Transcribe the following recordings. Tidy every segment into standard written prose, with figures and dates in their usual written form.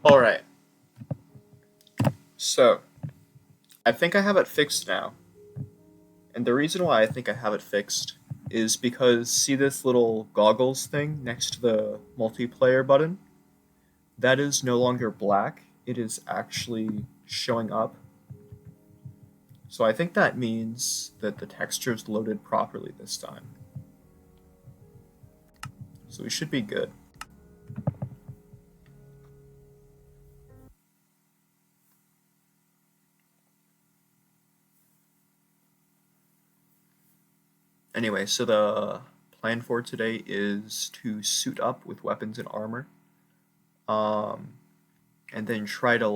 Alright, so I think I have it fixed now. And the reason why I think I have it fixed is because see this little goggles thing next to the multiplayer button? That is no longer black, it is actually showing up. So I think that means that the texture is loaded properly this time. So we should be good. Anyway, so the plan for today is to suit up with weapons and armor. Um, and then try to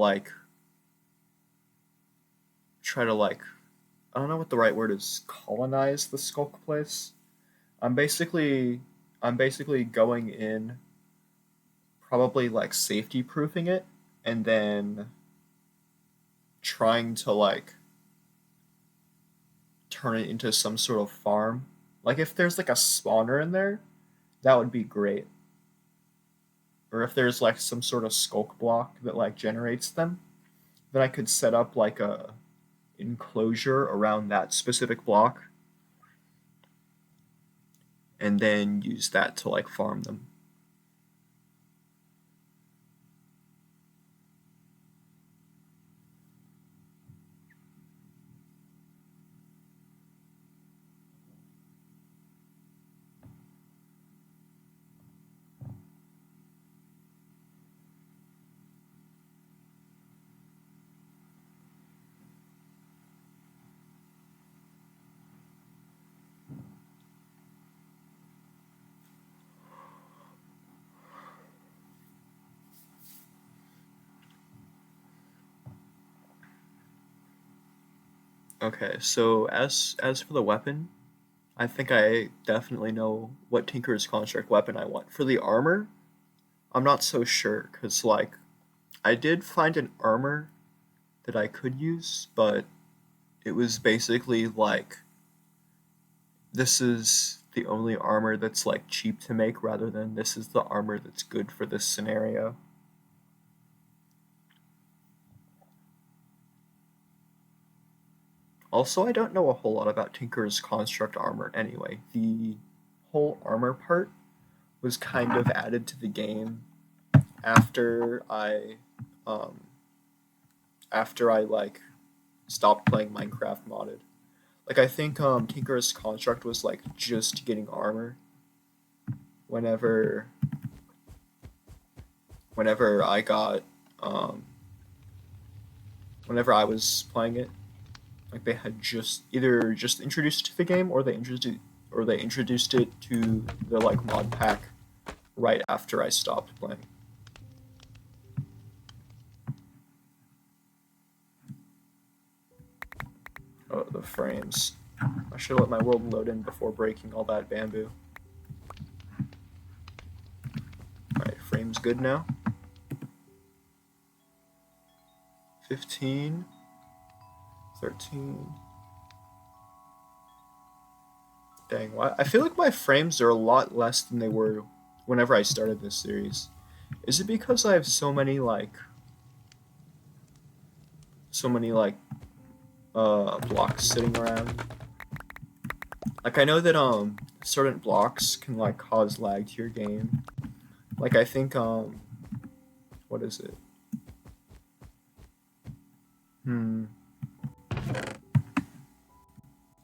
I don't know what the right word is, colonize the skulk place. I'm basically I'm basically going in, probably like safety proofing it, and then trying to like turn it into some sort of farm. Like if there's like a spawner in there, that would be great. Or if there's like some sort of skulk block that like generates them, then I could set up like a enclosure around that specific block and then use that to like farm them. Okay, so as for the weapon, I think I definitely know what Tinker's Construct weapon I want. For the armor, I'm not so sure cuz like I did find an armor that I could use, but it was basically like this is the only armor that's like cheap to make rather than this is the armor that's good for this scenario. Also, I don't know a whole lot about Tinker's Construct armor anyway. The whole armor part was kind of added to the game after um I like stopped playing Minecraft modded. Like I think Tinker's Construct was like just getting armor whenever whenever I got um whenever I was playing it. Like they had just either just introduced it to the game or they introduced it to the like mod pack right after I stopped playing. Oh, the frames. I should let my world load in before breaking all that bamboo. Alright, frames good now. 15, 13. Dang, why? I feel like my frames are a lot less than they were whenever I started this series. Is it because I have so many blocks sitting around? Like I know that certain blocks can like cause lag to your game. Like I think what is it? Hmm.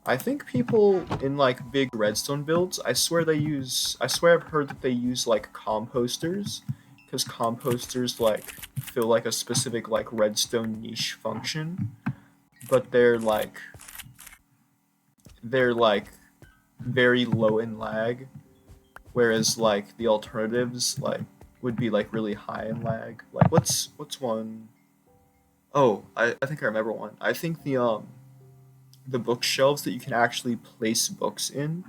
I think people in like big redstone builds, I swear I've heard that they use like composters because composters like fill like a specific like redstone niche function, but they're like very low in lag, whereas like the alternatives like would be like really high in lag. Like what's one? Oh, I think I remember one. I think the bookshelves that you can actually place books in,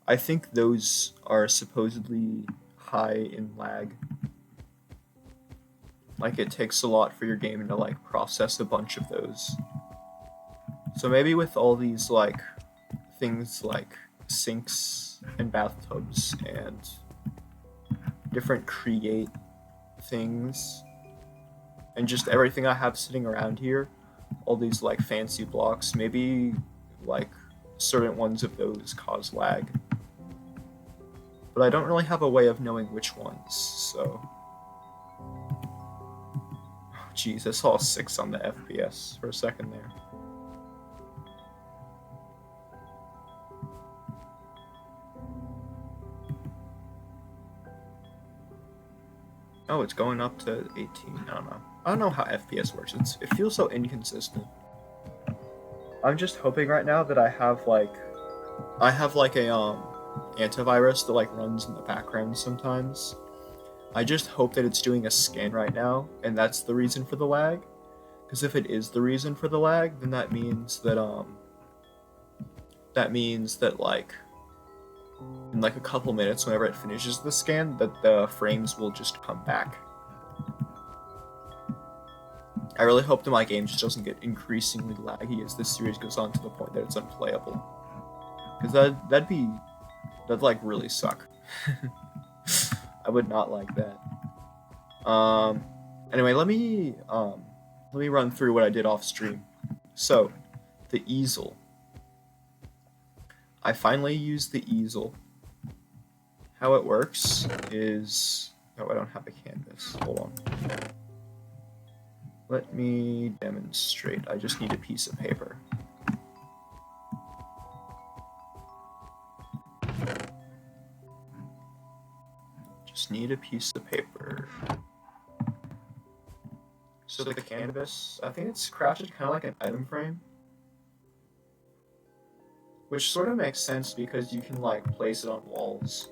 I think those are supposedly high in lag. Like it takes a lot for your game to like process a bunch of those. So maybe with all these like things like sinks and bathtubs and different create things, and just everything I have sitting around here, all these like fancy blocks, maybe like certain ones of those cause lag. But I don't really have a way of knowing which ones, so... Jeez, I saw a 6 on the FPS for a second there. Oh, it's going up to 18. I don't know. I don't know how FPS works. It feels so inconsistent. I'm just hoping right now that I have like a antivirus that like runs in the background sometimes. I just hope that it's doing a scan right now, and that's the reason for the lag. Because if it is the reason for the lag, then that means that like in like a couple minutes, whenever it finishes the scan, that the frames will just come back. I really hope that my game just doesn't get increasingly laggy as this series goes on to the point that it's unplayable. Because that'd like really suck. I would not like that. Anyway, let me run through what I did off stream. So, the easel. I finally used the easel. How it works is... Oh, I don't have a canvas. Hold on. Let me demonstrate. I just need a piece of paper. Just need a piece of paper. So the canvas, I think it's crafted kind of like an item frame. Which sort of makes sense because you can like place it on walls.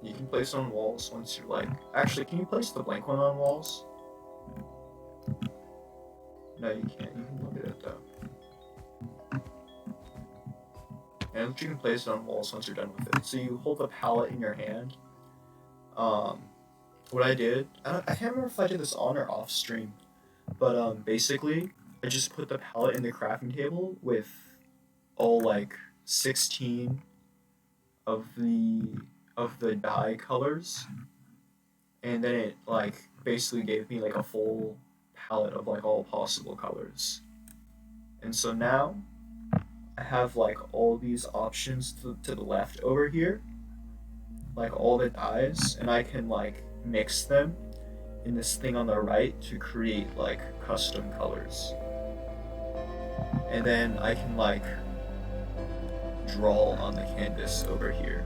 You can place it on walls once you're like... Actually, can you place the blank one on walls? No, you can't. You can look at it though. And you can place it on walls once you're done with it. So you hold the palette in your hand. What I did, I can't remember if I did this on or off stream, but basically, I just put the palette in the crafting table with all like 16 of the dye colors, and then it like basically gave me like a full palette of like all possible colors. And so now I have like all these options to the left over here, like all the dyes, and I can like mix them in this thing on the right to create like custom colors. And then I can like draw on the canvas over here.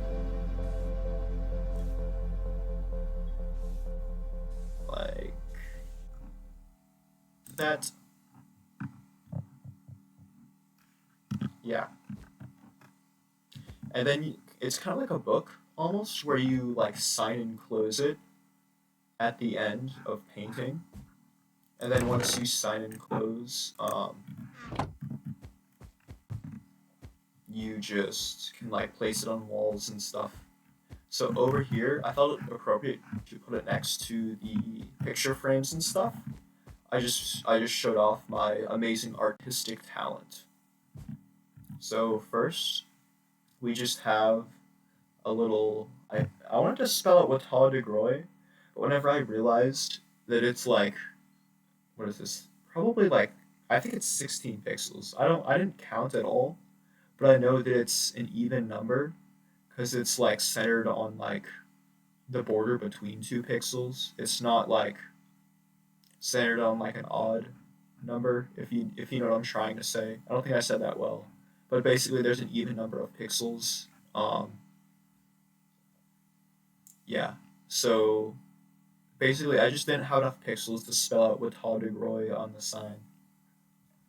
Like that. Yeah. And then it's kind of like a book almost, where you like sign and close it at the end of painting. And then once you sign and close, you just can like place it on walls and stuff. So over here, I felt it appropriate to put it next to the picture frames and stuff. I just showed off my amazing artistic talent. So first, we just have a little... I wanted to spell it Watau de Groy, but whenever I realized that it's like... What is this? Probably like... I think it's 16 pixels. I didn't count at all, but I know that it's an even number, because it's like centered on like the border between 2 pixels. It's not like centered on like an odd number, if you know what I'm trying to say. I don't think I said that well. But basically there's an even number of pixels. Yeah. So basically I just didn't have enough pixels to spell out Watau de Groy on the sign.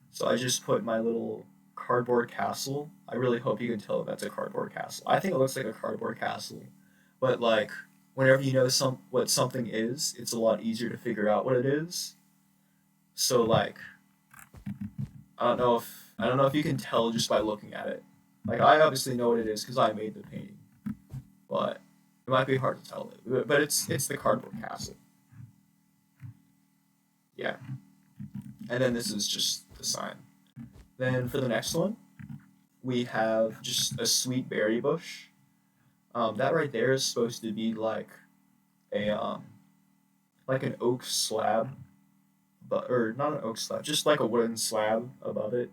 So I just put my little cardboard castle. I really hope you can tell that's a cardboard castle. I think it looks like a cardboard castle. But like whenever you know what something is, it's a lot easier to figure out what it is. So like I don't know if you can tell just by looking at it. Like I obviously know what it is because I made the painting. But it might be hard to tell it. But it's the cardboard castle. Yeah. And then this is just the sign. Then for the next one, we have just a sweet berry bush. That right there is supposed to be a like an oak slab, but or not an oak slab, just like a wooden slab above it.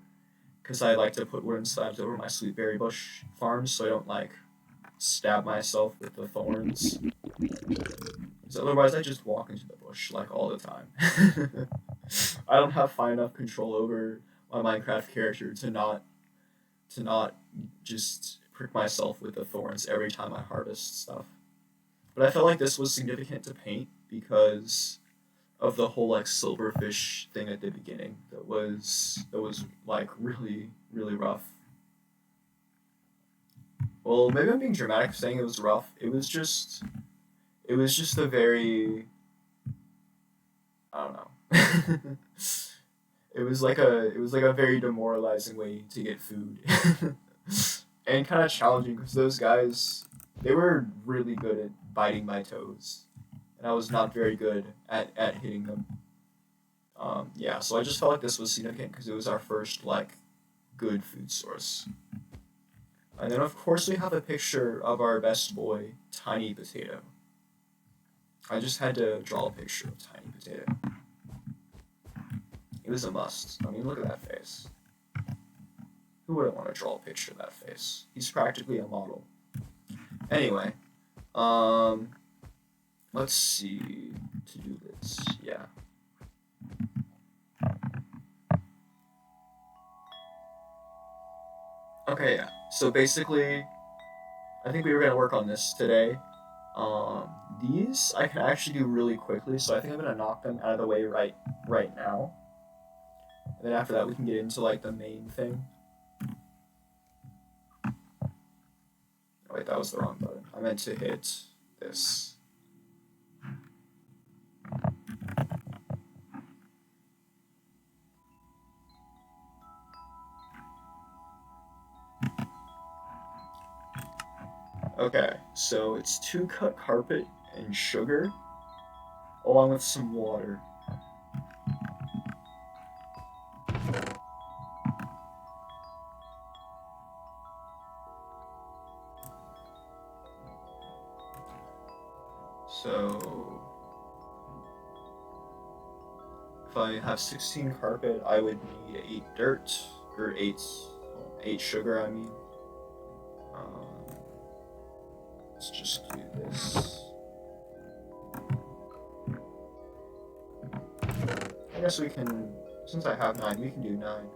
Because I like to put wooden slabs over my sweet berry bush farms, so I don't like stab myself with the thorns. Because otherwise, I just walk into the bush like all the time. I don't have fine enough control over my Minecraft character to not just prick myself with the thorns every time I harvest stuff. But I felt like this was significant to paint because of the whole like silverfish thing at the beginning. That was like really rough. Well, maybe I'm being dramatic saying it was rough. It was just a very I don't know. It was like a very demoralizing way to get food. And kind of challenging because those guys they were really good at biting my toes, and I was not very good at hitting them. Yeah, so I just felt like this was significant because it was our first like good food source. And then of course we have a picture of our best boy, Tiny Potato. I just had to draw a picture of Tiny Potato. It was a must. I mean, look at that face. Who wouldn't want to draw a picture of that face? He's practically a model. Anyway, um, let's see to do this. Yeah. Okay, yeah. So basically, I think we were gonna work on this today. Um, these I can actually do really quickly, so I think I'm gonna knock them out of the way right now. And then after that, we can get into like the main thing. Oh, wait, that was the wrong button. I meant to hit this. Okay, so it's 2 cut carpet and sugar, along with some water. So if I have 16 carpet, I would need 8 dirt, or 8 sugar, I mean. Um, let's just do this. I guess we can, since I have 9, we can do 9.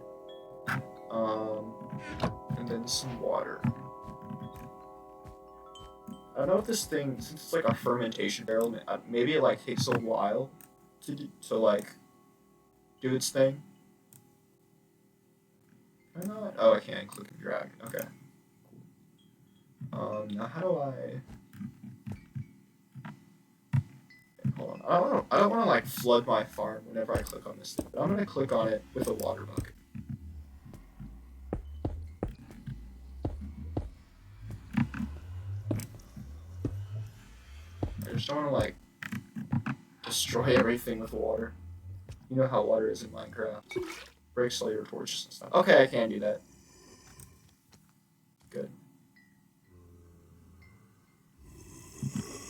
Um, and then some water. I don't know if this thing, since it's like a fermentation barrel, maybe it like takes a while to like do its thing. Can I not? Oh, I can't click and drag. Okay. Now how do I? Hold on. I don't want to like flood my farm whenever I click on this thing, but I'm gonna click on it with a water bucket. I just don't want to like destroy everything with water. You know how water is in Minecraft. Breaks all your torches and stuff. Okay, I can do that. Good.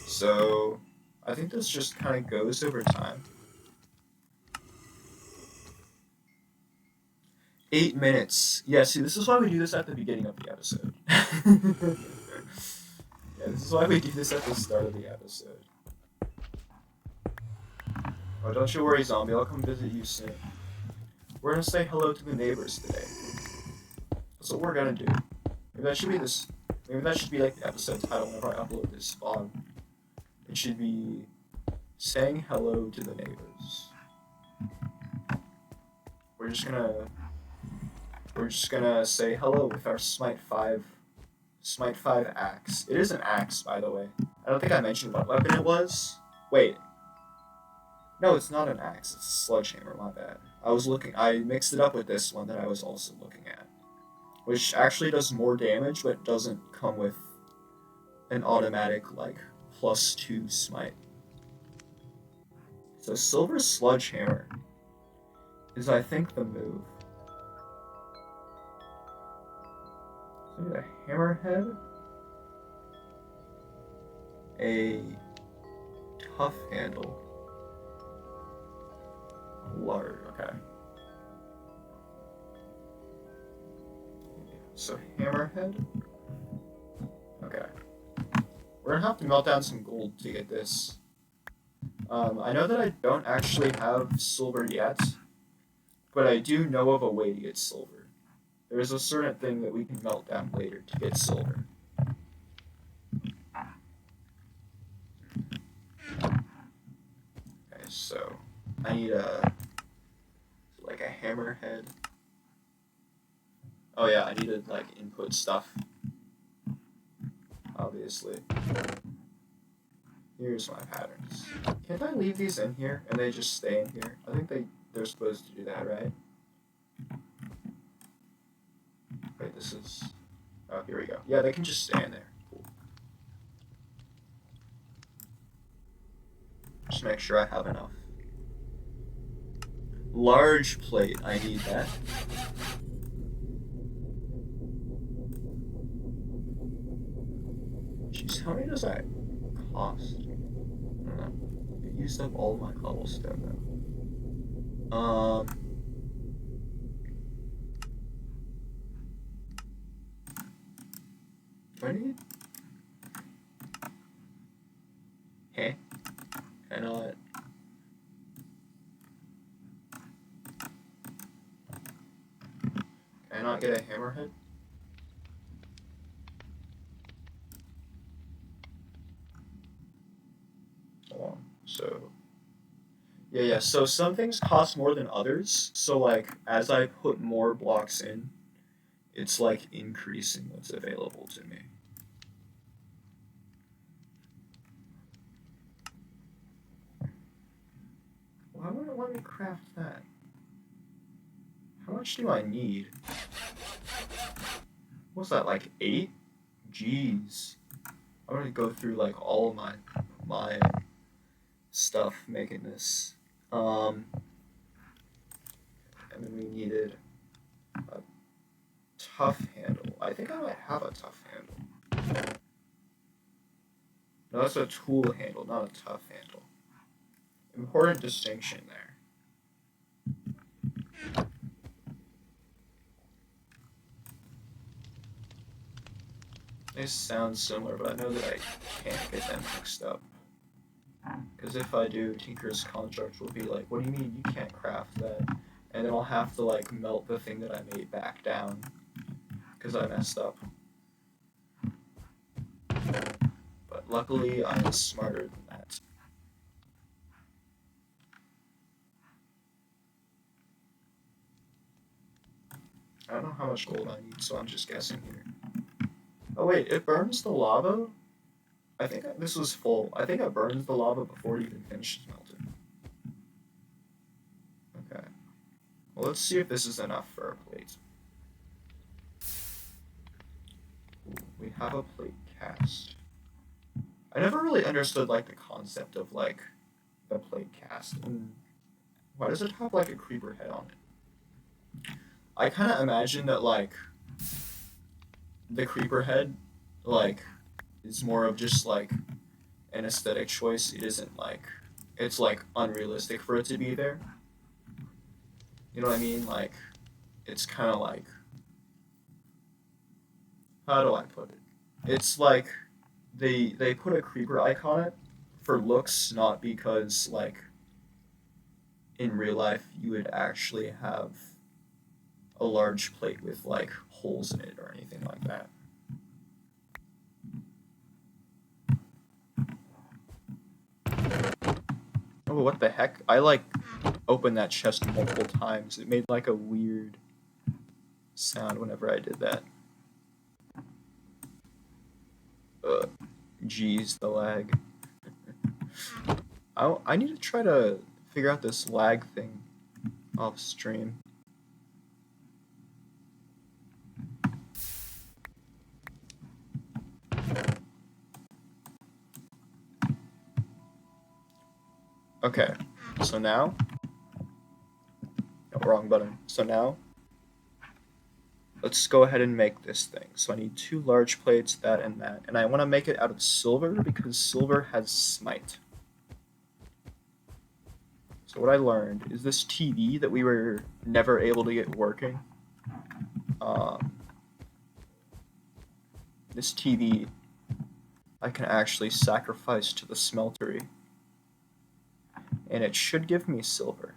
So, I think this just kind of goes over time. 8 minutes. Yeah, see, this is why we do this at the beginning of the episode. Yeah, this is why we do this at the start of the episode. Oh, don't you worry, zombie. I'll come visit you soon. We're gonna say hello to the neighbors today. That's what we're gonna do. Maybe that should be this. Maybe that should be like the episode title whenever I upload this vlog. It should be saying hello to the neighbors. We're just gonna say hello with our Smite 5 axe. It is an axe, by the way. I don't think I mentioned what weapon it was. Wait. No, it's not an axe. It's a sledgehammer, my bad. I mixed it up with this one that I was also looking at. Which actually does more damage, but doesn't come with an automatic, like, +2 smite. So Silver Sledgehammer is, I think, the move. hammerhead, a tough handle, large. Okay. So hammerhead. Okay. We're gonna have to melt down some gold to get this. I know that I don't actually have silver yet, but I do know of a way to get silver. There's a certain thing that we can melt down later to get silver. Okay, so I need like a hammerhead. Oh yeah, I need to like input stuff. Obviously. Here's my patterns. Can't I leave these in here and they just stay in here? I think they're supposed to do that, right? Wait, this is... Oh, here we go. Yeah, they can just stay in there. Cool. Just make sure I have enough. Large plate, I need that. Jeez, how many does that cost? I don't know. I used up all my cobblestone though. Do I need? Hey, cannot. Can I not get a hammerhead? Hold on. So. Yeah. So some things cost more than others. So like as I put more blocks in, it's like increasing what's available to me. Why would it let me craft that? How much do I need? What's that, like 8? Jeez. I'm gonna go through like all of my stuff making this. And then we needed a tough handle. I think I might have a tough handle. No, that's a tool handle, not a tough handle. Important distinction there. They sound similar, but I know that I can't get them mixed up. Because if I do, Tinker's construct will be like, what do you mean you can't craft that? And then I'll have to like melt the thing that I made back down. Because I messed up. But luckily, I'm smarter than that. I don't know how much gold I need, so I'm just guessing here. Oh wait, it burns the lava? I think this was full. I think it burns the lava before it even finishes melting. Okay. Well, let's see if this is enough for a plate. Ooh, we have a plate cast. I never really understood like the concept of like the plate cast. And why does it have like a creeper head on it? I kind of imagine that like the creeper head like is more of just like an aesthetic choice. It isn't like it's like unrealistic for it to be there. You know what I mean? Like it's kind of like how do I put it? It's like they put a creeper icon on it for looks, not because like in real life you would actually have a large plate with like holes in it or anything like that. Oh, what the heck? I like opened that chest multiple times. It made like a weird sound whenever I did that. Jeez, the lag. I need to try to figure out this lag thing off stream. Okay, so now... No, wrong button. So now... let's go ahead and make this thing. So I need 2 large plates, that and that. And I want to make it out of silver because silver has smite. So what I learned is this TV that we were never able to get working. This TV I can actually sacrifice to the smeltery. And it should give me silver.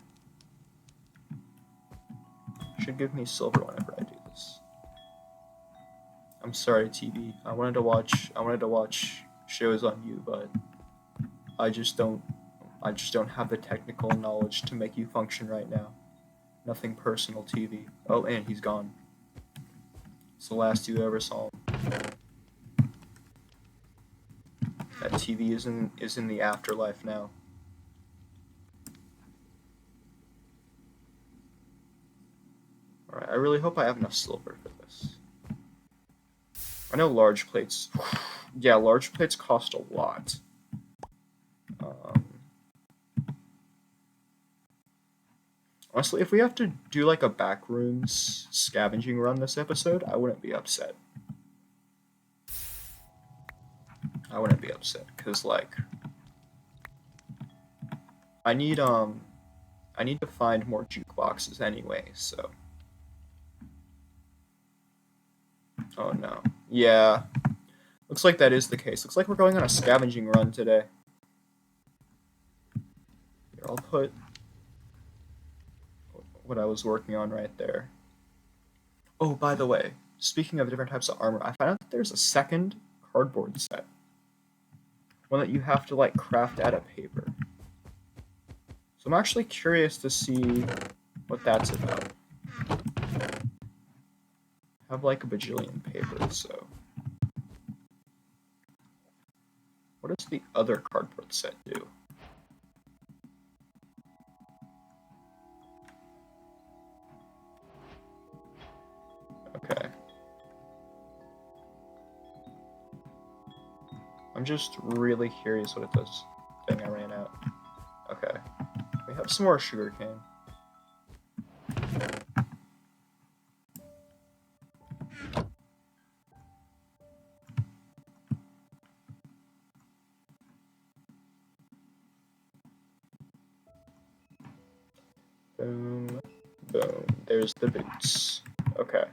It should give me silver whenever I do this. I'm sorry, TV. I wanted to watch shows on you, but I just don't have the technical knowledge to make you function right now. Nothing personal, TV. Oh, and he's gone. It's the last you ever saw him. That TV is in the afterlife now. Alright, I really hope I have enough silver for this. I know large plates... yeah, large plates cost a lot. Honestly, if we have to do like a Backrooms scavenging run this episode, I wouldn't be upset. I wouldn't be upset, because like... I need to find more jukeboxes anyway, so... Oh no. Yeah. Looks like that is the case. Looks like we're going on a scavenging run today. Here, I'll put what I was working on right there. Oh, by the way, speaking of different types of armor, I found out that there's a second cardboard set. One that you have to, like, craft out of paper. So I'm actually curious to see what that's about. I have, like, a bajillion papers, so... What does the other cardboard set do? Okay. I'm just really curious what it does. Dang, I ran out. Okay. We have some more sugarcane. Boom. Boom. There's the boots. Okay.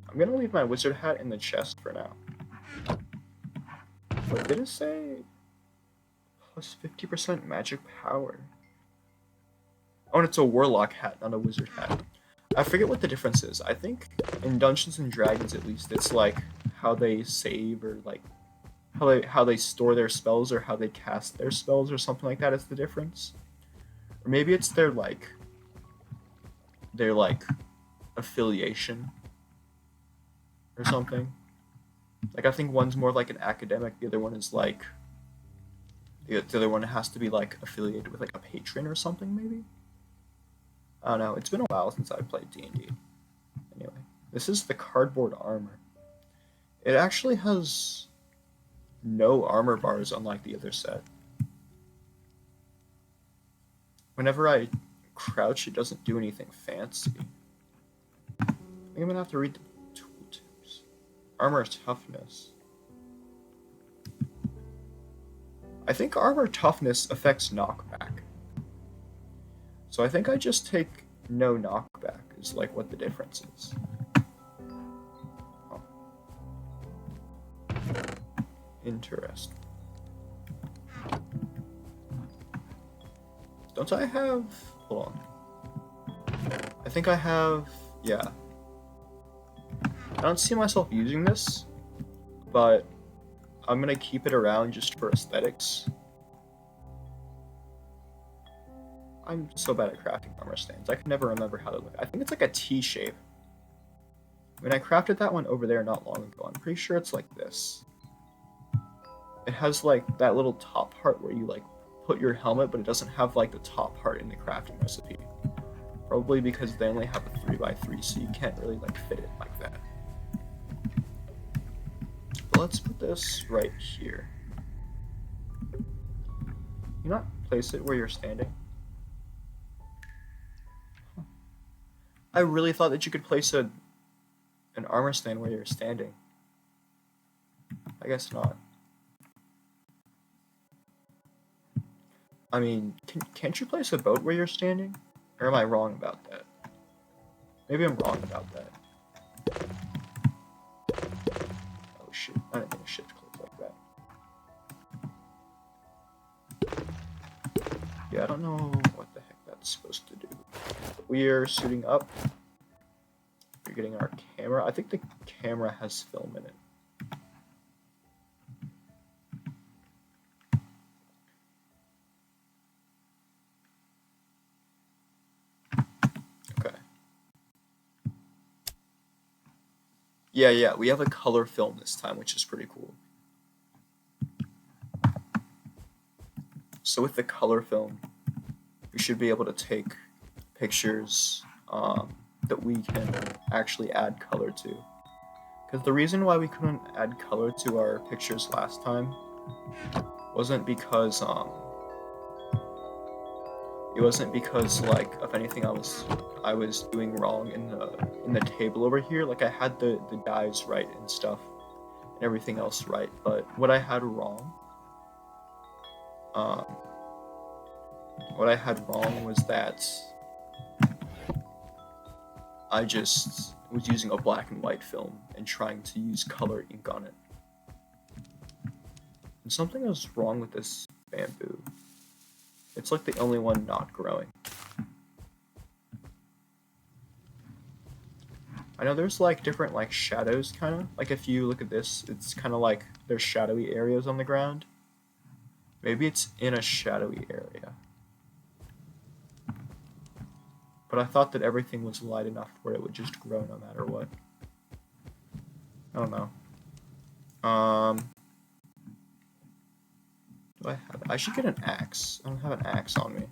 I'm gonna leave my wizard hat in the chest for now. What did it say? Plus 50% magic power. Oh, and it's a warlock hat, not a wizard hat. I forget what the difference is. I think in Dungeons and Dragons, at least, it's like how they save or like how they store their spells or how they cast their spells or something like that is the difference. Or maybe it's their affiliation or something. Like, I think one's more like an academic, the other one is like the other one has to be like affiliated with like a patron or something, maybe. I don't know. It's been a while since I played D&D. Anyway, this is the cardboard armor. It actually has no armor bars, unlike the other set. Whenever I crouch, it doesn't do anything fancy. I think I'm gonna have to read the tooltips. Armor toughness. I think armor toughness affects knockback. So I think I just take no knockback is like what the difference is. Oh. Interesting. Don't I have... Hold on. I think I have... Yeah. I don't see myself using this, but I'm gonna keep it around just for aesthetics. I'm so bad at crafting armor stands. I can never remember how they look. I think it's like a T shape. When I crafted that one over there not long ago, I'm pretty sure it's like this. It has like that little top part where you like put your helmet, but it doesn't have like the top part in the crafting recipe. Probably because they only have a 3x3, so you can't really like fit it like that. But let's put this right here. Can you not place it where you're standing? Huh. I really thought that you could place an armor stand where you're standing. I guess not. I mean, can't you place a boat where you're standing? Or am I wrong about that? Maybe I'm wrong about that. Oh shit, I didn't mean to shift click like that. Yeah, I don't know what the heck that's supposed to do. But we are suiting up. We're getting our camera. I think the camera has film in it. Yeah, we have a color film this time, which is pretty cool. So with the color film, we should be able to take pictures that we can actually add color to. Because the reason why we couldn't add color to our pictures last time wasn't because like of anything I was doing wrong in the table over here. Like I had the dyes right and stuff and everything else right, but what I had wrong was that I just was using a black and white film and trying to use color ink on it. And something was wrong with this bamboo. It's like the only one not growing. I know there's like different like shadows kind of. Like if you look at this, it's kind of like there's shadowy areas on the ground. Maybe it's in a shadowy area. But I thought that everything was light enough where it would just grow no matter what. I don't know. Do I have? I should get an axe. I don't have an axe on me.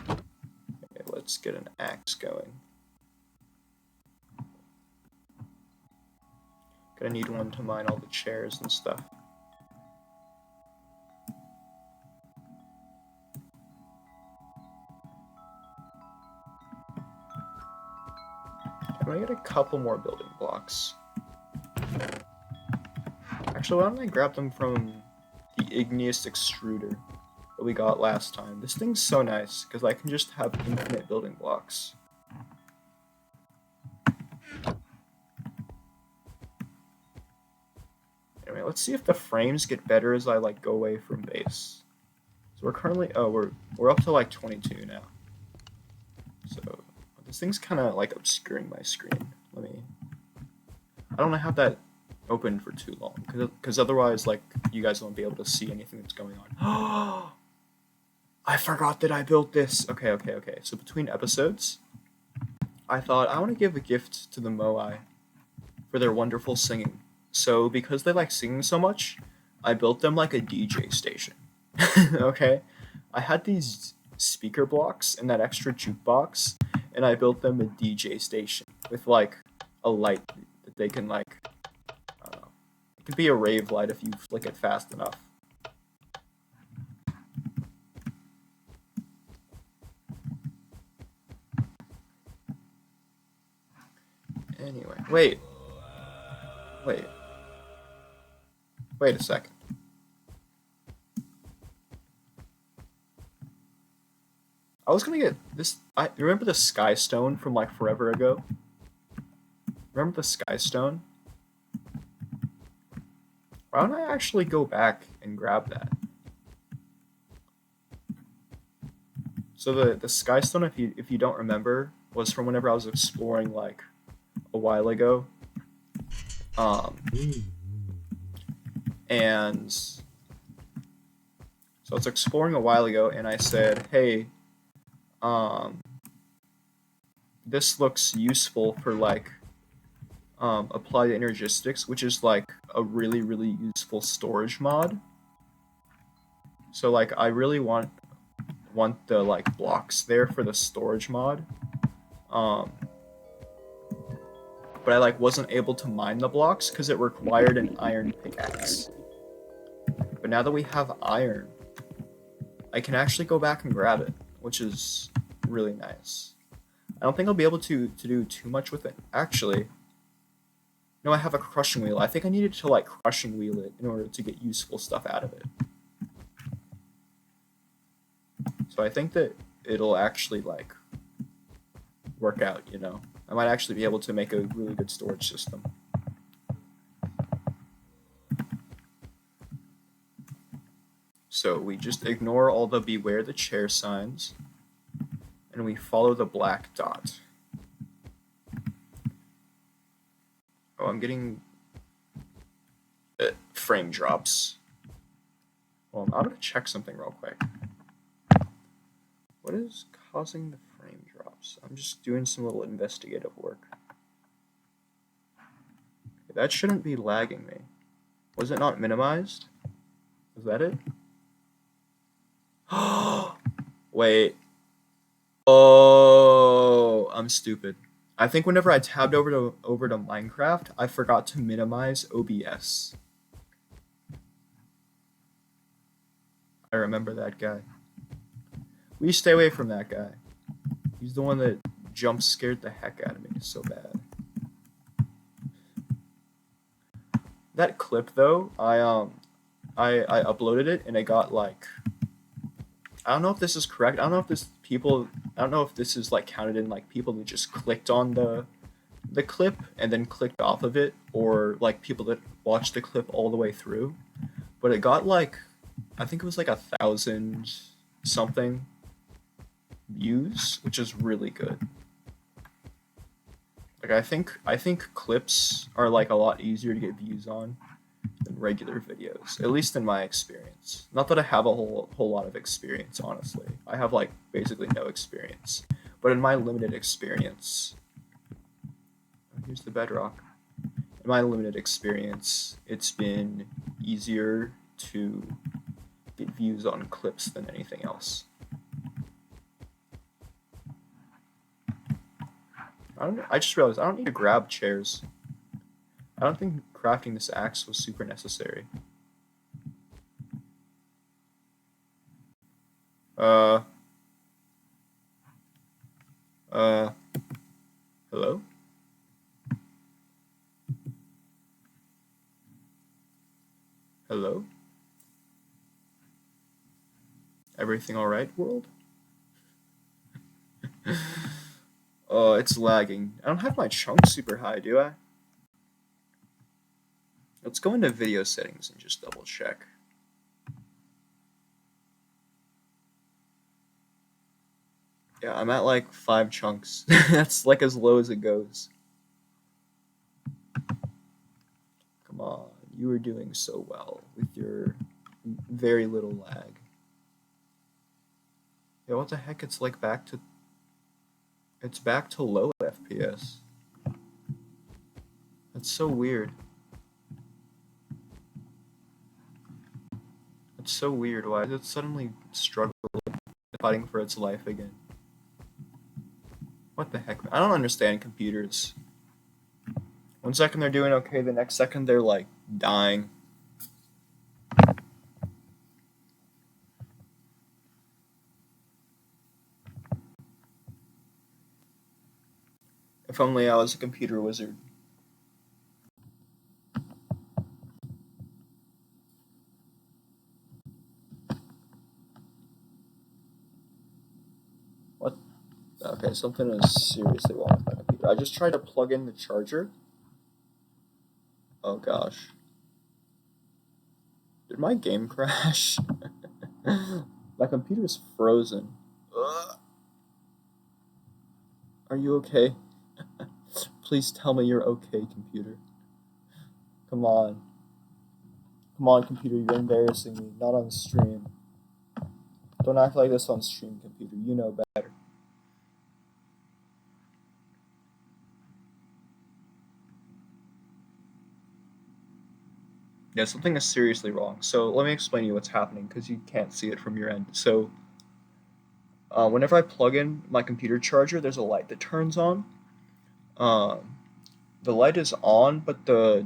Okay, let's get an axe going. Gonna need one to mine all the chairs and stuff. I'm gonna get a couple more building blocks. Actually, why don't I grab them from the igneous extruder that we got last time? This thing's so nice, because I can just have infinite building blocks. Anyway, let's see if the frames get better as I like go away from base. So we're currently, we're up to like 22 now. So this thing's kind of like obscuring my screen. I don't want to have that open for too long, because otherwise, like, you guys won't be able to see anything that's going on. I forgot that I built this. Okay. So between episodes, I thought I want to give a gift to the Moai for their wonderful singing. So because they like singing so much, I built them like a DJ station. Okay? I had these speaker blocks and that extra jukebox, and I built them a DJ station with like a light that they can like, I don't know. It could be a rave light if you flick it fast enough. Anyway, wait a second. I was gonna get this. I remember the Sky Stone from like forever ago. Remember the Sky Stone? Why don't I actually go back and grab that? So the Sky Stone, if you don't remember, was from whenever I was exploring like a while ago. And so I was exploring a while ago, and I said, hey, this looks useful for like applied energistics, which is like a really, really useful storage mod. So like I really want the like blocks there for the storage mod. But I like wasn't able to mine the blocks because it required an iron pickaxe. But now that we have iron, I can actually go back and grab it, which is really nice. I don't think I'll be able to do too much with it. Actually, no, I have a crushing wheel. I think I needed to like crushing wheel it in order to get useful stuff out of it. So I think that it'll actually like work out, you know. I might actually be able to make a really good storage system. So we just ignore all the beware the chair signs, and we follow the black dot. Oh, I'm getting frame drops. Well, I'm gonna check something real quick. What is causing the frame drops? I'm just doing some little investigative work. Okay, that shouldn't be lagging me. Was it not minimized? Was that it? Wait. Oh, I'm stupid. I think whenever I tabbed over to Minecraft, I forgot to minimize OBS. I remember that guy. We stay away from that guy. He's the one that jump scared the heck out of me so bad. That clip though, I uploaded it and it got like, I don't know if this is correct. I don't know if this is like counted in like people that just clicked on the clip and then clicked off of it, or like people that watched the clip all the way through. But it got like, I think it was like 1,000 something views, which is really good. Like I think clips are like a lot easier to get views on than regular videos, at least in my experience. Not that I have a whole lot of experience, honestly. I have like basically no experience. But in my limited experience, here's the bedrock. In my limited experience, it's been easier to get views on clips than anything else. I just realized I don't need to grab chairs. I don't think crafting this axe was super necessary. Hello? Hello? Everything alright, world? Oh, it's lagging. I don't have my chunks super high, do I? Let's go into video settings and just double check. Yeah, I'm at like 5 chunks. That's like as low as it goes. Come on, you were doing so well with your very little lag. Yeah, what the heck? It's like back to low FPS. That's so weird. It's so weird. Why is it suddenly struggling, fighting for its life again? What the heck? I don't understand computers. 1 second they're doing okay, the next second they're like dying. If only I was a computer wizard. What? Okay, something is seriously wrong with my computer. I just tried to plug in the charger. Oh gosh. Did my game crash? My computer's frozen. Ugh. Are you okay? Please tell me you're okay, computer. Come on. Come on, computer, you're embarrassing me. Not on stream. Don't act like this on stream, computer. You know better. Yeah, something is seriously wrong. So let me explain to you what's happening, because you can't see it from your end. So whenever I plug in my computer charger, there's a light that turns on. The light is on, but the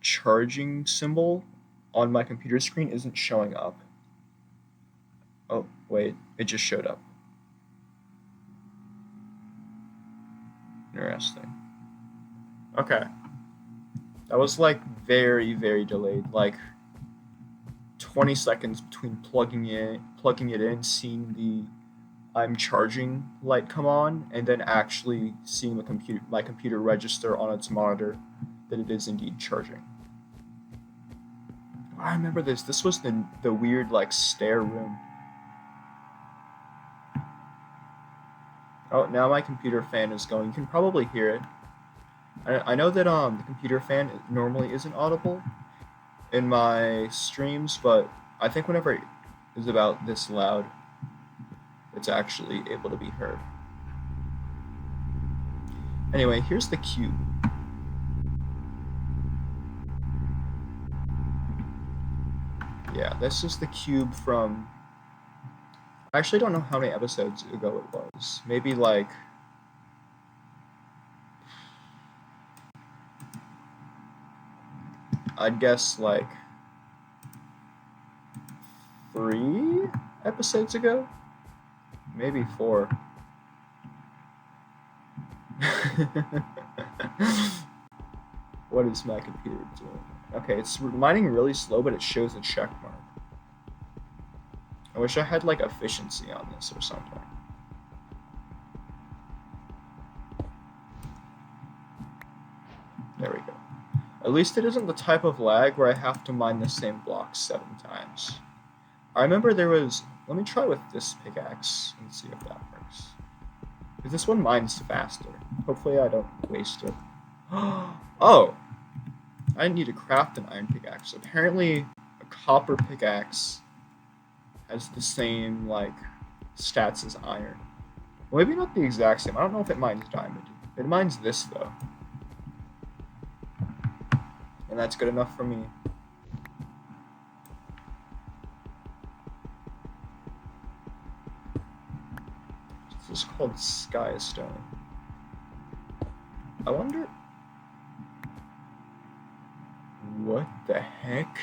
charging symbol on my computer screen isn't showing up. Oh, wait, it just showed up. Interesting. Okay. That was like very, very delayed. Like 20 seconds between plugging it in, seeing the I'm charging light come on, and then actually seeing my computer register on its monitor that it is indeed charging. I remember this. This was the weird like stair room. Oh, now my computer fan is going. You can probably hear it. I know that the computer fan normally isn't audible in my streams, but I think whenever it is about this loud, it's actually able to be heard. Anyway, here's the cube. Yeah, this is the cube from... I actually don't know how many episodes ago it was. Maybe like... I'd guess like 3 episodes ago? Maybe 4. What is my computer doing? Okay, it's mining really slow, but it shows a check mark. I wish I had like efficiency on this or something. There we go. At least it isn't the type of lag where I have to mine the same block 7 times. I remember there was... Let me try with this pickaxe and see if that works. Because this one mines faster. Hopefully I don't waste it. Oh! I didn't need to craft an iron pickaxe. Apparently a copper pickaxe has the same, like, stats as iron. Well, maybe not the exact same. I don't know if it mines diamond. It mines this, though. And that's good enough for me. This is called Sky Stone. I wonder... What the heck?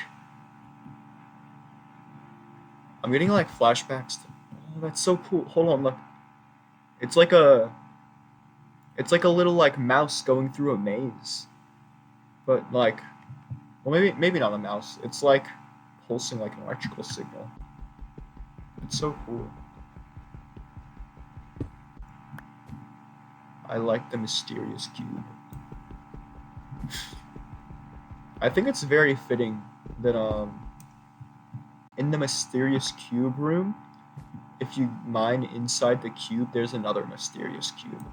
I'm getting like flashbacks to... Oh, that's so cool. Hold on, look. It's like a little like mouse going through a maze. But like... Well, maybe not a mouse. It's like pulsing like an electrical signal. It's so cool. I like the mysterious cube. I think it's very fitting that in the mysterious cube room, if you mine inside the cube, there's another mysterious cube.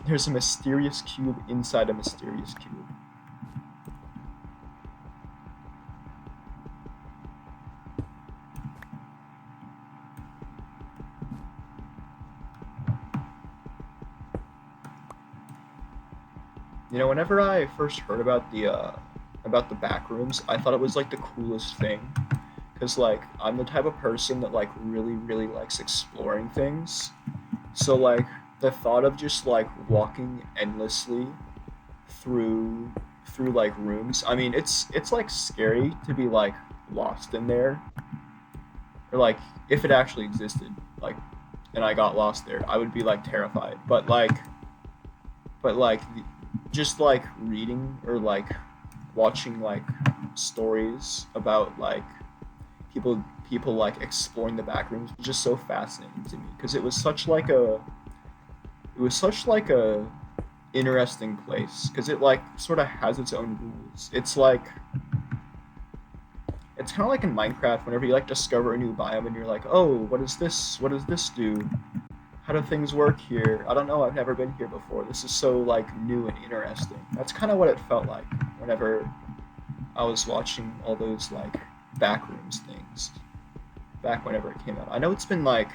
There's a mysterious cube inside a mysterious cube. You know, whenever I first heard about the Backrooms, I thought it was like the coolest thing, because like I'm the type of person that like really likes exploring things. So like the thought of just like walking endlessly through like rooms. I mean, it's like scary to be like lost in there, or like if it actually existed, like, and I got lost there, I would be like terrified. But just like reading or like watching like stories about like people like exploring the Backrooms was just so fascinating to me, because it was such like a interesting place, because it like sort of has its own rules. It's like, it's kind of like in Minecraft whenever you like discover a new biome and you're like, oh, what does this do? How do things work here? I don't know, I've never been here before. This is so like new and interesting. That's kind of what it felt like whenever I was watching all those like Backrooms things back whenever it came out. I know it's been like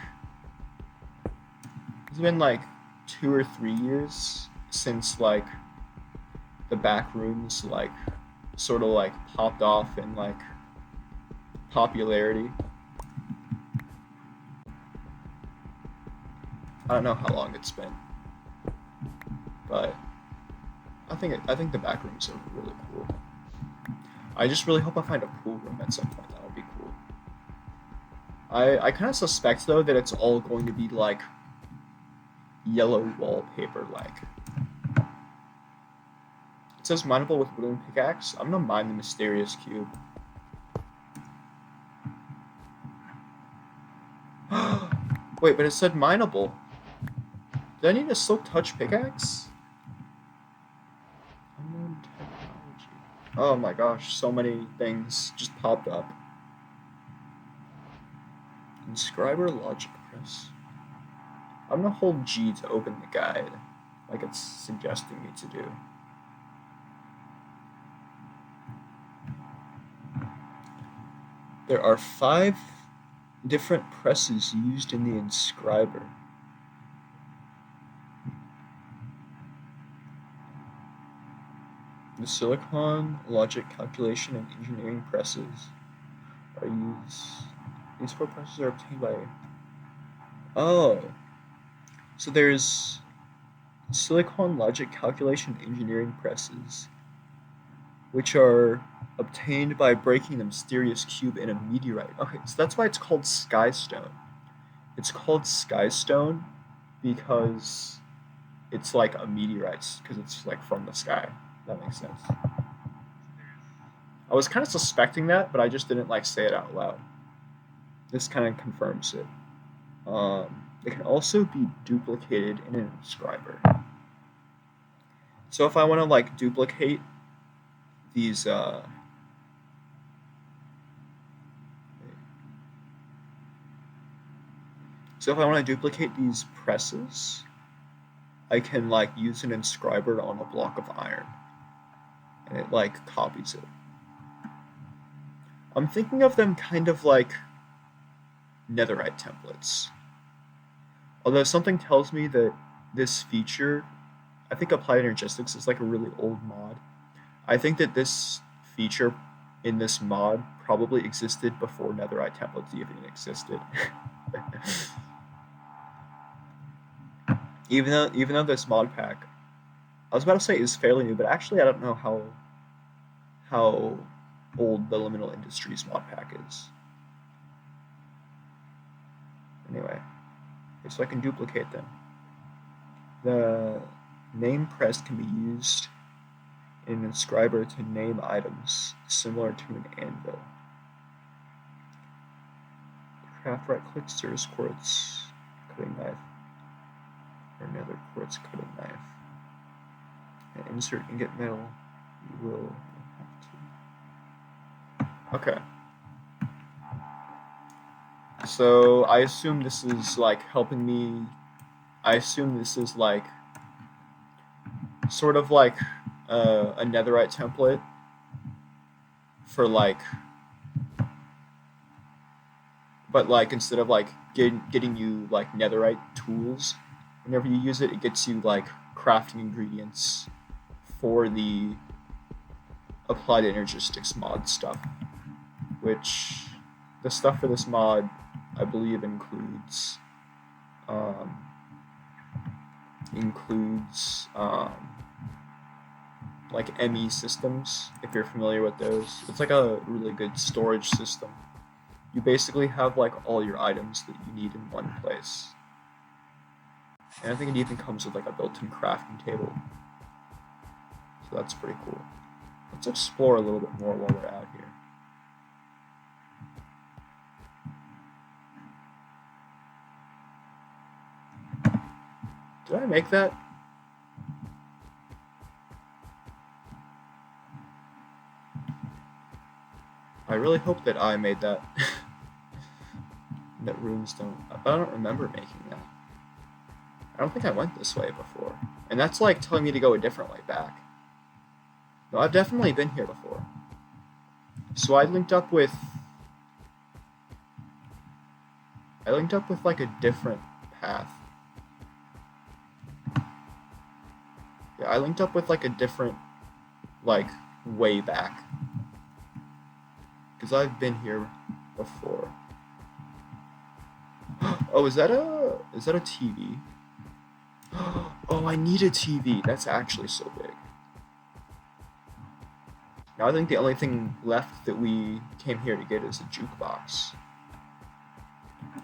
2 or 3 years since like the Backrooms like sort of like popped off in like popularity. I don't know how long it's been, but I think the Backrooms are really cool. I just really hope I find a pool room at some point. That would be cool. I kind of suspect though that it's all going to be like yellow wallpaper like. It says mineable with wooden pickaxe. I'm gonna mine the mysterious cube. Wait, but it said mineable. Do I need a silk touch pickaxe? Unknown technology. Oh my gosh, so many things just popped up. Inscriber logic press. I'm gonna hold G to open the guide, like it's suggesting me to do. There are 5 different presses used in the inscriber. The silicon, logic, calculation, and engineering presses are used. These 4 presses are obtained by... Oh. So there's silicon, logic, calculation, and engineering presses, which are obtained by breaking the mysterious cube in a meteorite. Okay, so that's why it's called Skystone. It's called Skystone because it's like a meteorite, because it's like from the sky. That makes sense. I was kind of suspecting that, but I just didn't like say it out loud. This kind of confirms it. It can also be duplicated in an inscriber. So if I want to like duplicate these so if I want to duplicate these presses, I can like use an inscriber on a block of iron, and it like copies it. I'm thinking of them kind of like netherite templates. Although something tells me that this feature, I think Applied Energistics is like a really old mod. I think that this feature in this mod probably existed before netherite templates even existed. even though this mod pack, I was about to say is fairly new, but actually I don't know how old the Liminal Industries mod pack is. Anyway, so I can duplicate them. The name press can be used in an inscriber to name items similar to an anvil. Craft right-click stirs quartz cutting knife or another quartz cutting knife. And insert ingot metal. You will have to. Okay. So I assume this is like helping me. I assume this is like sort of like a netherite template for like, but like instead of like getting you like netherite tools, whenever you use it, it gets you like crafting ingredients for the Applied Energistics mod stuff, which the stuff for this mod I believe includes like ME systems, if you're familiar with those. It's like a really good storage system. You basically have like all your items that you need in one place. And I think it even comes with like a built-in crafting table. So that's pretty cool. Let's explore a little bit more while we're out here. Did I make that? I really hope that I made that. That runes don't... I don't remember making that. I don't think I went this way before. And that's like telling me to go a different way back. No, I've definitely been here before. So I linked up with like a different path. Yeah, I linked up with like a different like way back. Because I've been here before. Oh, is that a TV? Oh, I need a TV. That's actually so big. Now I think the only thing left that we came here to get is a jukebox.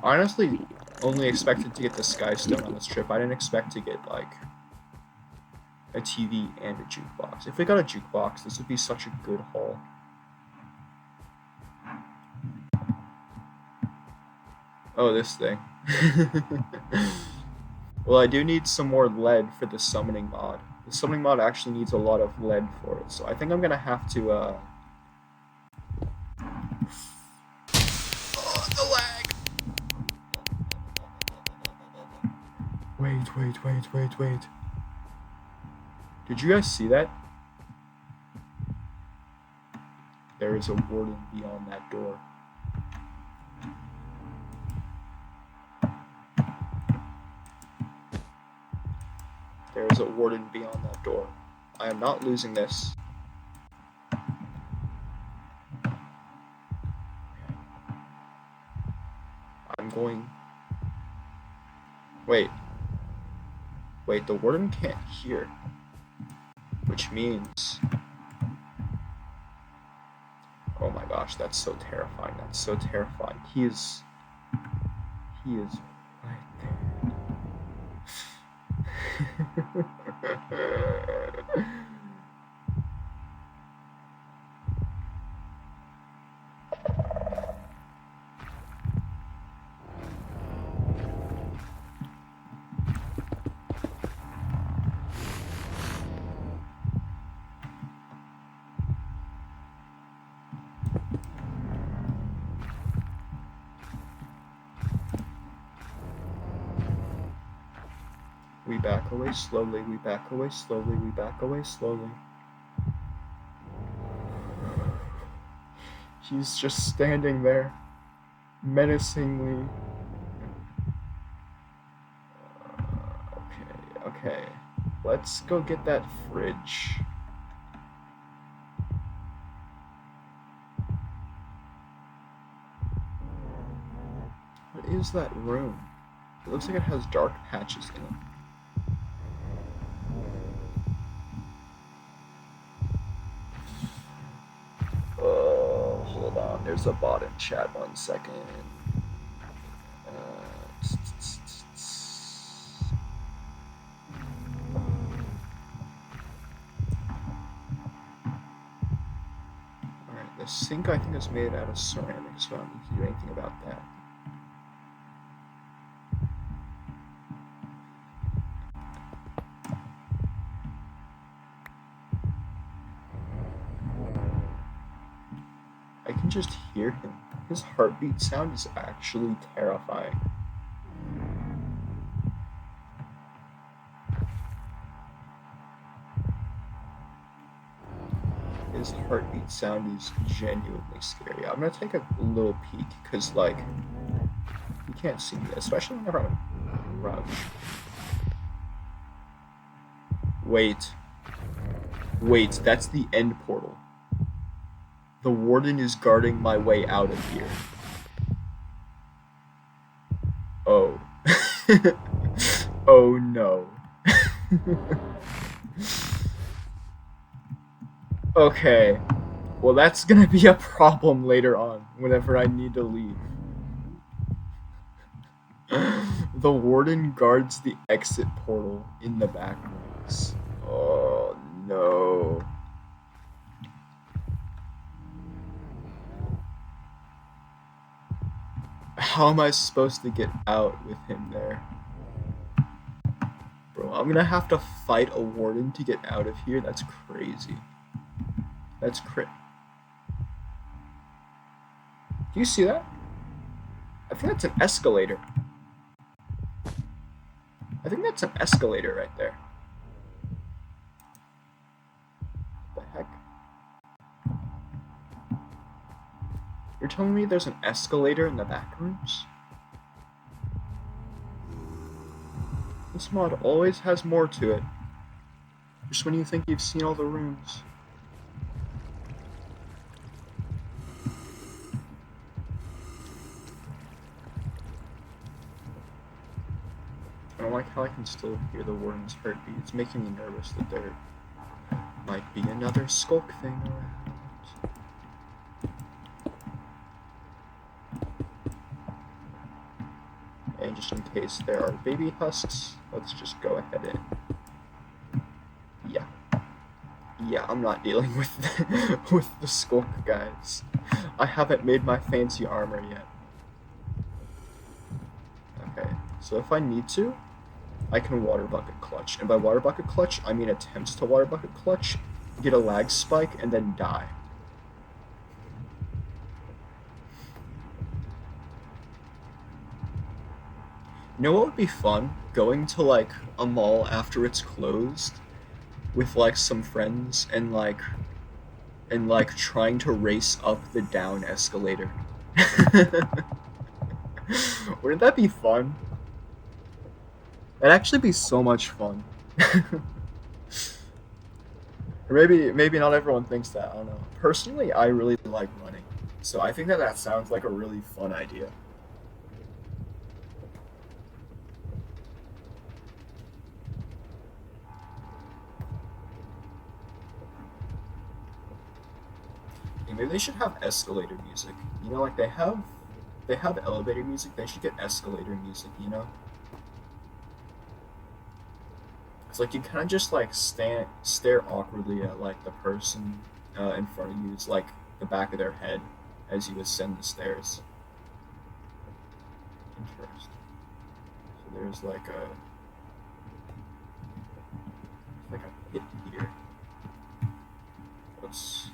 Honestly, only expected to get the Sky Stone on this trip. I didn't expect to get, like, a TV and a jukebox. If we got a jukebox, this would be such a good haul. Oh, this thing. Well, I do need some more lead for the summoning mod. The summoning mod actually needs a lot of lead for it, so I think I'm gonna have to, Oh, the lag! Wait. Did you guys see that? There is a warden beyond that door. There is a warden beyond that door. I am not losing this. I'm going... Wait, the warden can't hear. Which means... Oh my gosh, that's so terrifying. He is right there. We back away slowly, we back away slowly, we back away slowly. He's just standing there, menacingly. Okay. Let's go get that fridge. What is that room? It looks like it has dark patches in it. Hold on, there's a bot in chat, 1 second. Alright, the sink I think is made out of ceramics, so I don't need to do anything about that. I can just hear him. His heartbeat sound is actually terrifying. His heartbeat sound is genuinely scary. I'm gonna take a little peek, because, like, you can't see me, especially whenever I'm crouched. Wait, that's the end portal. The warden is guarding my way out of here. Oh. Oh no. Okay. Well, that's gonna be a problem later on, whenever I need to leave. The warden guards the exit portal in the Backrooms. Oh no. How am I supposed to get out with him there? Bro, I'm gonna have to fight a warden to get out of here? That's crazy. That's Do you see that? I think that's an escalator. I think that's an escalator right there. What the heck? You're telling me there's an escalator in the Backrooms? This mod always has more to it. Just when you think you've seen all the rooms. I don't like how I can still hear the warden's heartbeat. It's making me nervous that there might be another skulk thing around. just in case there are baby husks. Let's just go ahead and... Yeah, I'm not dealing with with the skulk, guys. I haven't made my fancy armor yet. Okay, so if I need to, I can water bucket clutch. And by water bucket clutch, I mean attempts to water bucket clutch, get a lag spike, and then die. You know what would be fun? Going to, like, a mall after it's closed with, like, some friends and, like, trying to race up the down escalator. Wouldn't that be fun? That'd actually be so much fun. Or maybe not everyone thinks that, I don't know. Personally, I really like running, so I think that sounds like a really fun idea. Maybe they should have escalator music. You know, like they have elevator music. They should get escalator music. You know, it's like you kind of just like stare awkwardly at like the person in front of you. It's like the back of their head as you ascend the stairs. Interesting. So there's like a pit here. There's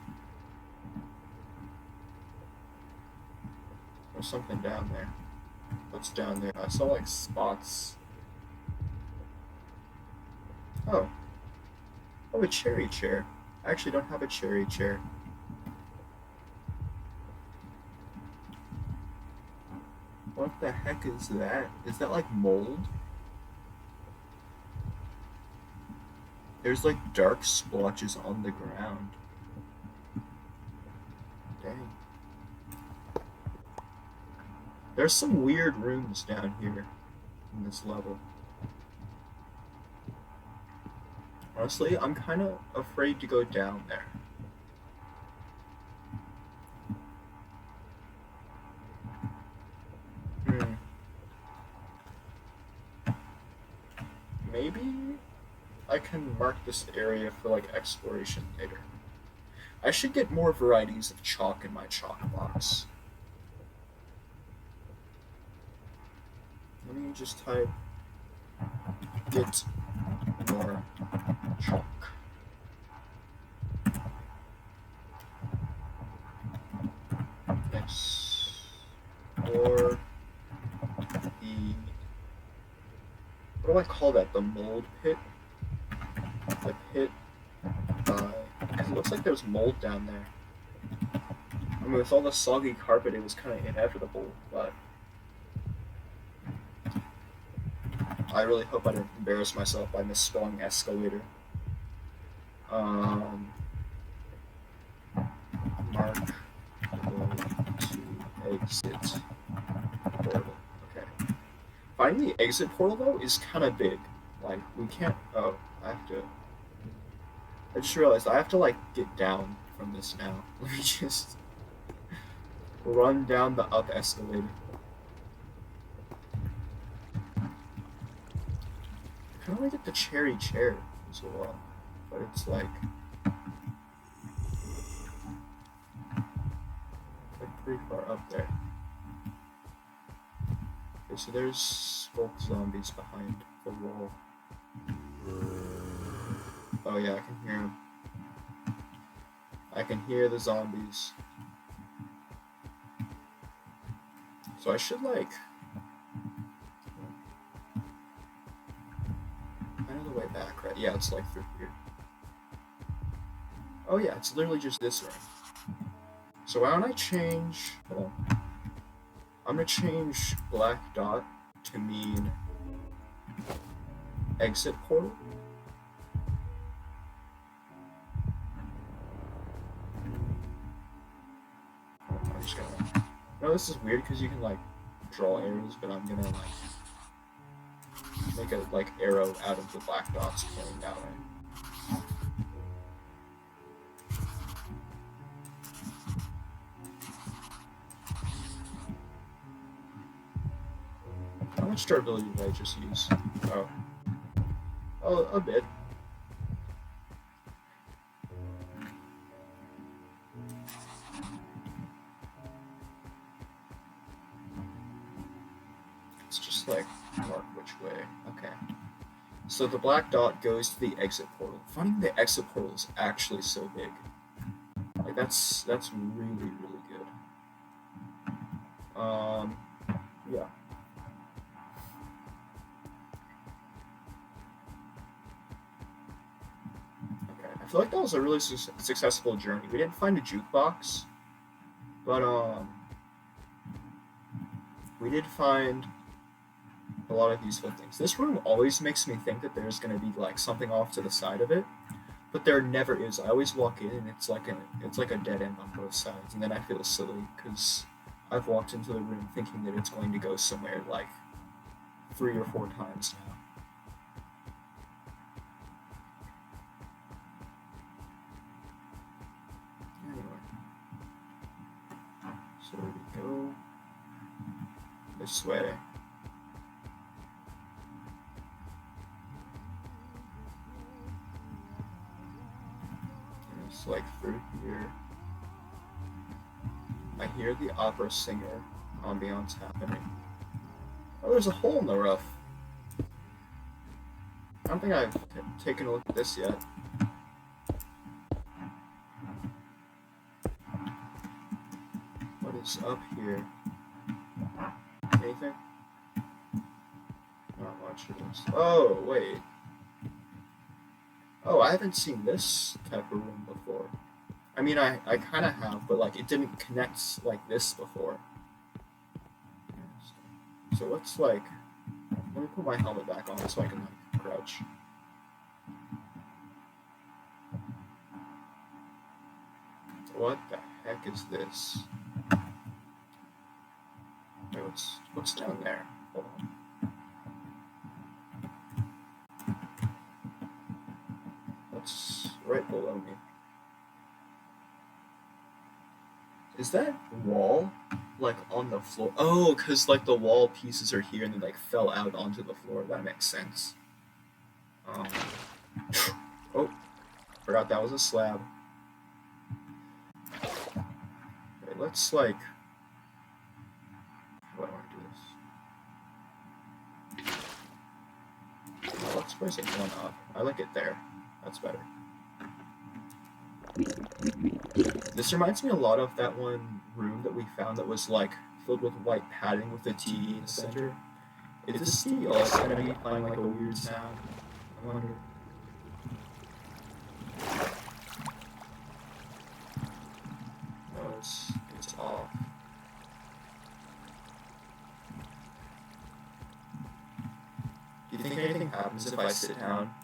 something down there. What's down there? I saw like spots. Oh, a cherry chair. I actually don't have a cherry chair. What the heck is that? Is that like mold? There's like dark splotches on the ground. Dang. There's some weird rooms down here in this level. Honestly, I'm kind of afraid to go down there. Maybe I can mark this area for like exploration later. I should get more varieties of chalk in my chalk box. Let me just type get more chalk. Yes. Or the, what do I call that? The mold pit? The pit, because it looks like there's mold down there. I mean, with all the soggy carpet, it was kind of inevitable, but I really hope I didn't embarrass myself by misspelling escalator. Mark to exit portal. Okay. Finding the exit portal, though, is kind of big. Like, we can't... Oh, I just realized I have to, like, get down from this now. Let me just run down the up escalator. I kind of want to get the cherry chair as well, but it's like pretty far up there. Okay, so there's skulk zombies behind the wall. Oh yeah, I can hear them. I can hear the zombies. So I should like... I know the way back, right? Yeah, it's like through here. Oh yeah, it's literally just this way. So why don't I change... Hold on. I'm gonna change black dot to mean exit portal. I'm just gonna... No, this is weird because you can like draw arrows, but I'm gonna like make a like arrow out of the black dots pointing that way. I much durability did I just use? Oh, a bit. It's just like mark which way. Okay. So the black dot goes to the exit portal. Finding the exit portal is actually so big. Like that's really good. Yeah. Okay. I feel like that was a really successful journey. We didn't find a jukebox, but we did find a lot of useful things. This room always makes me think that there's going to be like something off to the side of it, but there never is. I always walk in and it's like a dead end on both sides, and then I feel silly because I've walked into the room thinking that it's going to go somewhere like 3 or 4 times now. Anyway, so we go this way. Like through here. I hear the opera singer ambiance happening. Oh, there's a hole in the roof. I don't think I've taken a look at this yet. What is up here? Anything? Not much of this. Oh, wait. Oh, I haven't seen this type of room before. I mean, I kind of have, but like it didn't connect like this before. So let's like, let me put my helmet back on so I can like crouch. What the heck is this? Wait, what's down there? Hold on. What's right below me? Is that wall like on the floor? Oh, because like the wall pieces are here and they like fell out onto the floor. That makes sense. Oh, forgot that was a slab. Okay, let's like. What do I want to do this? Oh, let's place it one up. I like it there. That's better. This reminds me a lot of that one room that we found that was like filled with white padding with a TV in the center. Is this TV also going to be playing like a weird sound? I wonder. No, it's off. Do you think anything happens if I sit down?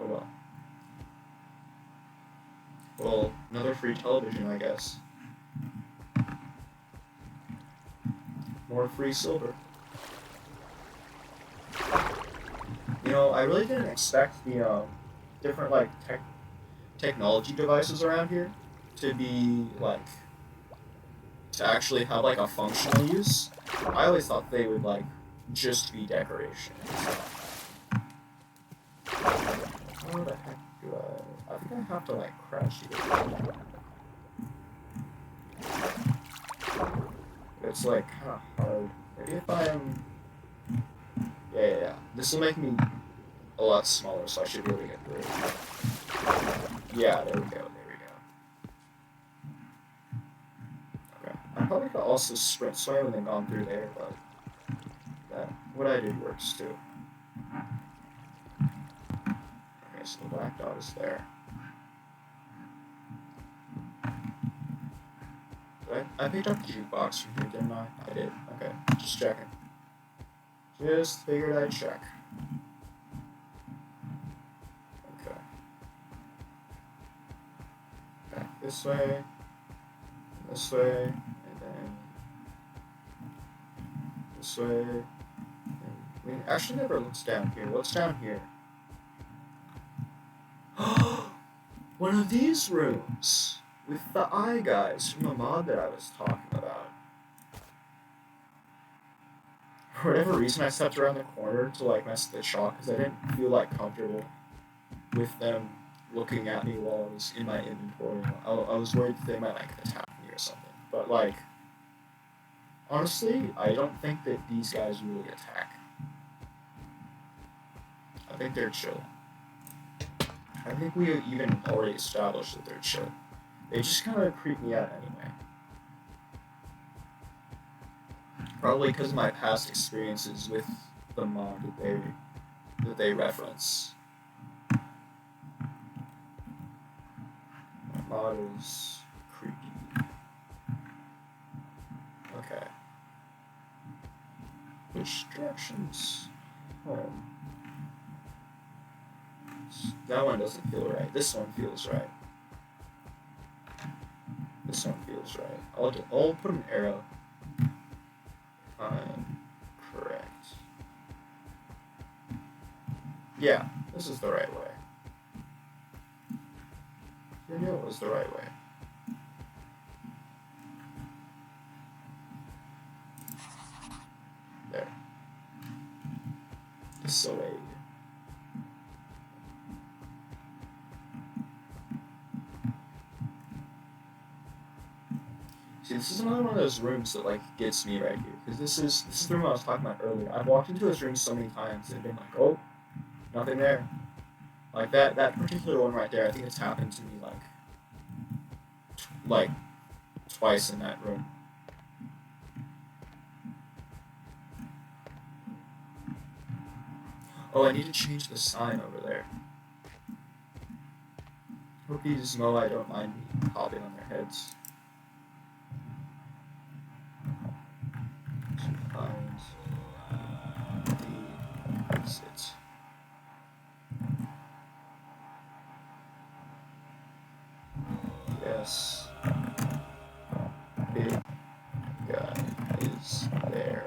Oh well. Well, another free television, I guess. More free silver. You know, I really didn't expect the different like technology devices around here to be like to actually have like a functional use. I always thought they would like just be decoration. How the heck do I think I have to like crouch here. It's like kind of hard. Maybe if I'm yeah. This will make me a lot smaller, so I should be able to get through it. Yeah, there we go. Okay. I probably could also sprint swim and then gone through there, but what I did works too. Okay, so the black dot is there. I picked up the jukebox from here, didn't I? I did. Okay, just checking. Just figured I'd check. Okay. Back this way, and then this way. And we actually never looked down here. What's down here? one of these rooms with the eye guys from the mod that I was talking about. For whatever reason, I stepped around the corner to like mess with the chalk because I didn't feel like comfortable with them looking at me while I was in my inventory. I was worried that they might like attack me or something. But like, honestly, I don't think that these guys really attack. I think they're chill. I think we even already established that they're chill. They just kind of creep me out anyway. Probably because of my past experiences with the mod that they reference. The mod is creepy. Okay. Which directions? Home. That one doesn't feel right. This one feels right. This one feels right. I'll put an arrow. I'm correct. Yeah, this is the right way. I knew it was the right way. There. Dissuade. See, this is another one of those rooms that like gets me right here, because this is the room I was talking about earlier. I've walked into this room so many times and been like, oh, nothing there. Like that particular one right there, I think it's happened to me like twice in that room. Oh, I need to change the sign over there. Hope these Moai don't mind me hopping on their heads. Find the exit. Yes. Big guy is there.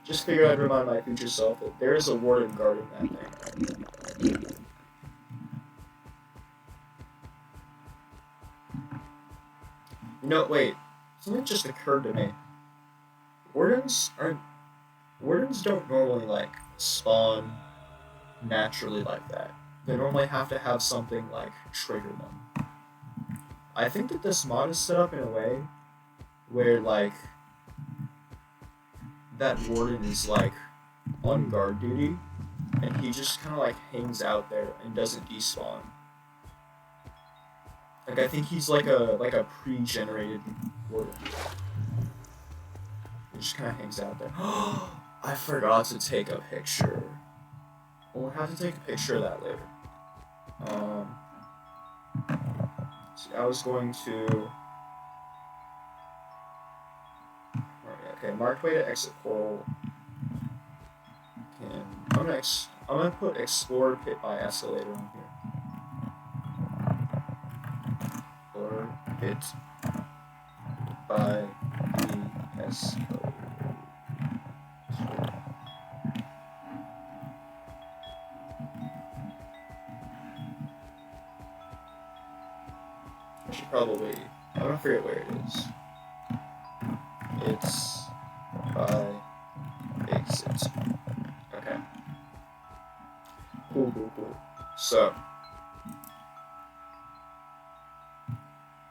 Just figured I'd remind my future self that there is a warden guarding that thing. No, wait. Something just occurred to me. Wardens don't normally like spawn naturally like that. They normally have to have something like trigger them. I think that this mod is set up in a way where like that warden is like on guard duty and he just kind of like hangs out there and doesn't despawn. Like I think he's like a pre-generated warden. He just kind of hangs out there. I forgot to take a picture. We'll have to take a picture of that later. See, I was going to. Okay, marked way to exit coral. I'm gonna put explore pit by escalator on here. Explore pit by the escalator. I should probably. I'm gonna forget where it is. It's by exit. Okay. Cool. So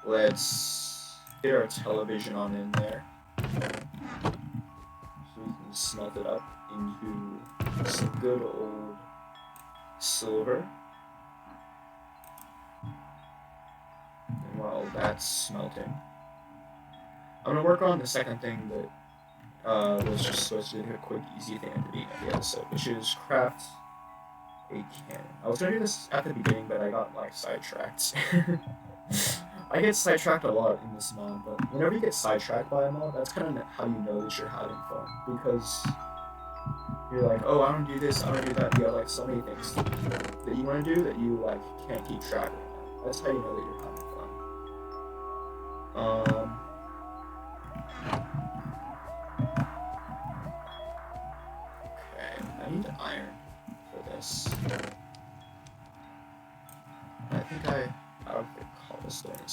let's get our television on in there. So we can smelt it up into some good old silver. And while that's smelting, I'm gonna work on the second thing that was just supposed to be a quick, easy thing at the beginning of the episode, which is craft a cannon. I was gonna do this at the beginning, but I got like sidetracked. I get sidetracked a lot in this mod, but whenever you get sidetracked by a mod, that's kind of how you know that you're having fun, because you're like, oh, I don't do this, I don't do that. You have like so many things that you want to do that you like can't keep track of. That's how you know that you're having fun.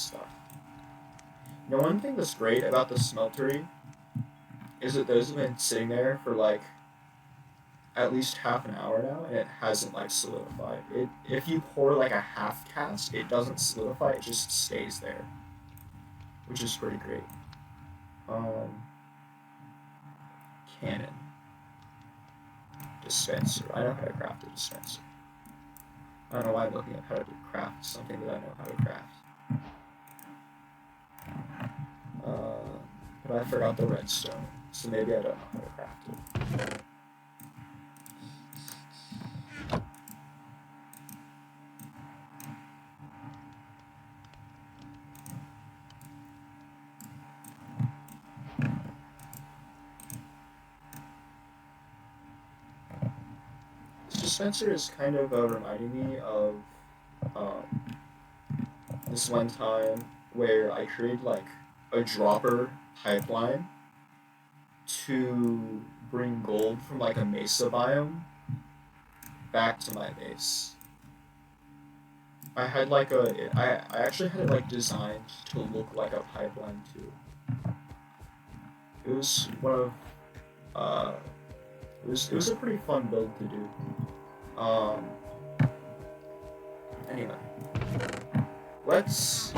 stuff. You know, one thing that's great about the smeltery is that those have been sitting there for like at least half an hour now, and it hasn't like solidified. If you pour like a half cast, it doesn't solidify; it just stays there, which is pretty great. Cannon, dispenser. I know how to craft a dispenser. I don't know why I'm looking up how to craft something that I know how to craft. But I forgot the redstone, so maybe I don't know how to craft it. This dispenser is kind of reminding me of this one time where I created like a dropper pipeline to bring gold from like a mesa biome back to my base. I had like I actually had it like designed to look like a pipeline too. It was one of it was a pretty fun build to do. Anyway, let's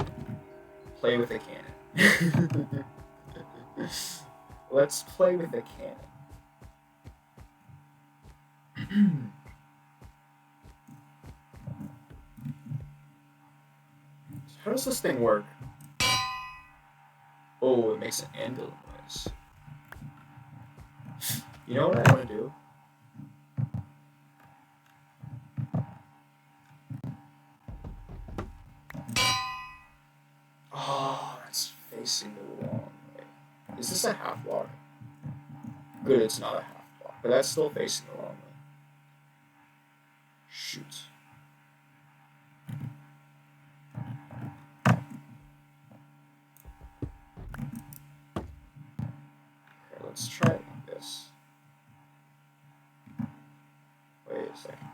play with a cannon. Let's play with a cannon. How does this thing work? Oh, it makes an anvil noise. You know what I want to do? Oh, that's facing the wrong way. Is this a half block? Good, it's not a half block, but that's still facing the wrong way. Shoot. Okay, let's try it like this. Wait a second.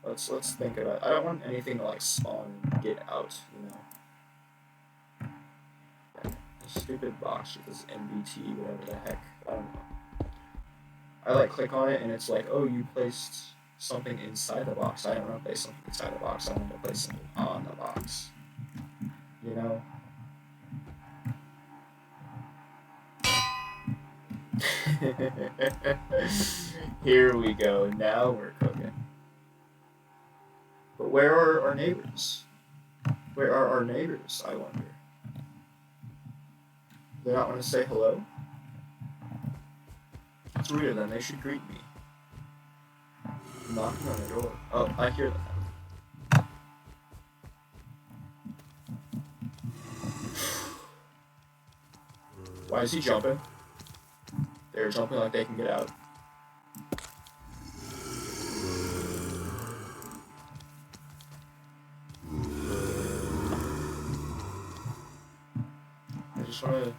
Let's think about it. I don't want anything to like spawn and get out, you know. Stupid box with this MBT, whatever the heck. I don't know. I like click on it and it's like, oh, you placed something inside the box. I don't want to place something inside the box. I want to place something on the box. You know? Here we go. Now we're cooking. But where are our neighbors? Where are our neighbors, I wonder? Do they not want to say hello? It's rude of them. They should greet me. I'm knocking on the door. Oh, I hear them. Why is he jumping? They're jumping like they can get out. I just want to...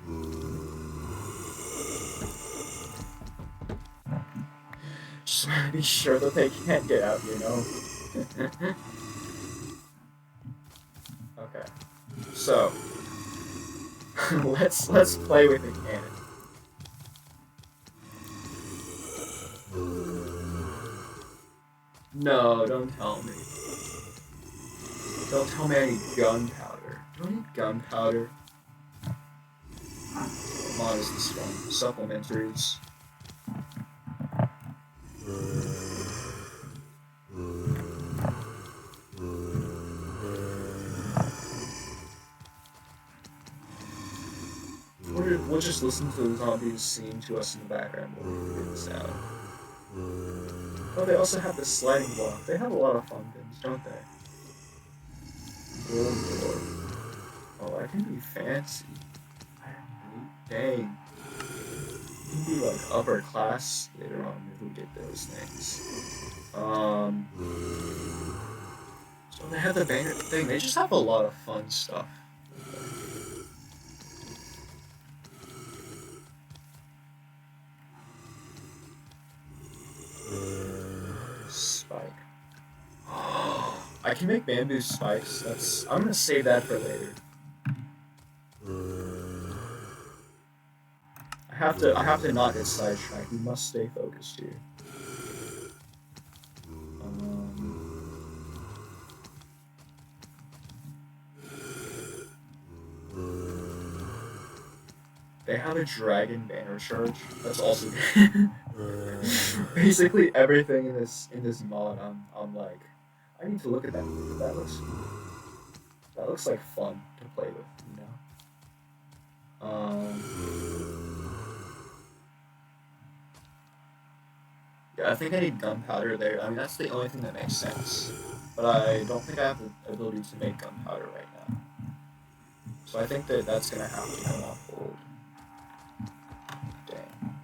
Just want to be sure that they can't get out, you know? Okay. So... let's play with the cannon. No, don't tell me. Don't tell me I need gunpowder. Do I need gunpowder? What is this one? Supplementaries. We'll just listen to the zombies singing to us in the background while we figure this out. Oh, they also have the sliding block. They have a lot of fun things, don't they? Oh, Lord. Oh, I can be fancy. Dang. You can be like upper class later on if we get those things. So they have the banner thing. They just have a lot of fun stuff. Spike. I can make bamboo spikes. I'm gonna save that for later. I have to not get sidetracked. We must stay focused here. They have a dragon banner charge. That's also basically everything in this mod. I'm like, I need to look at that. That looks like fun to play with, you know. Yeah, I think I need gunpowder there. I mean, that's the only thing that makes sense. But I don't think I have the ability to make gunpowder right now. So I think that that's gonna have to come off hold. Dang.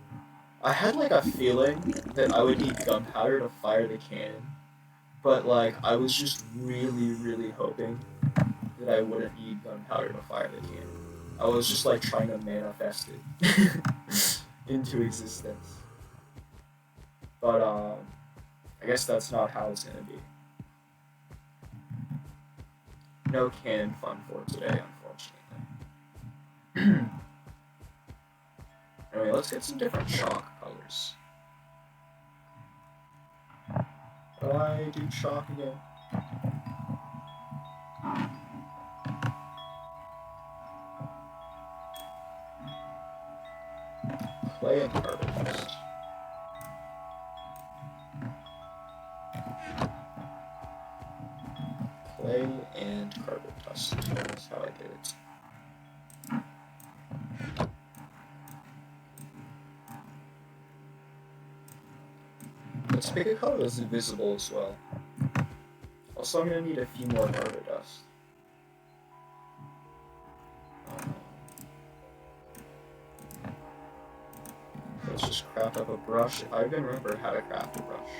I had like a feeling that I would need gunpowder to fire the cannon, but like I was just really hoping that I wouldn't need gunpowder to fire the cannon. I was just like trying to manifest it into existence. But I guess that's not how it's gonna be. No cannon fun for today, unfortunately. Anyway, let's get some different chalk colors. Do I do chalk again? Clay and carbon dust. Clay and carbon dust. That's how I did it. Let's pick a color that's invisible as well. Also, I'm gonna need a few more carbon dust. Let's just craft up a brush. If I even remember how to craft a brush.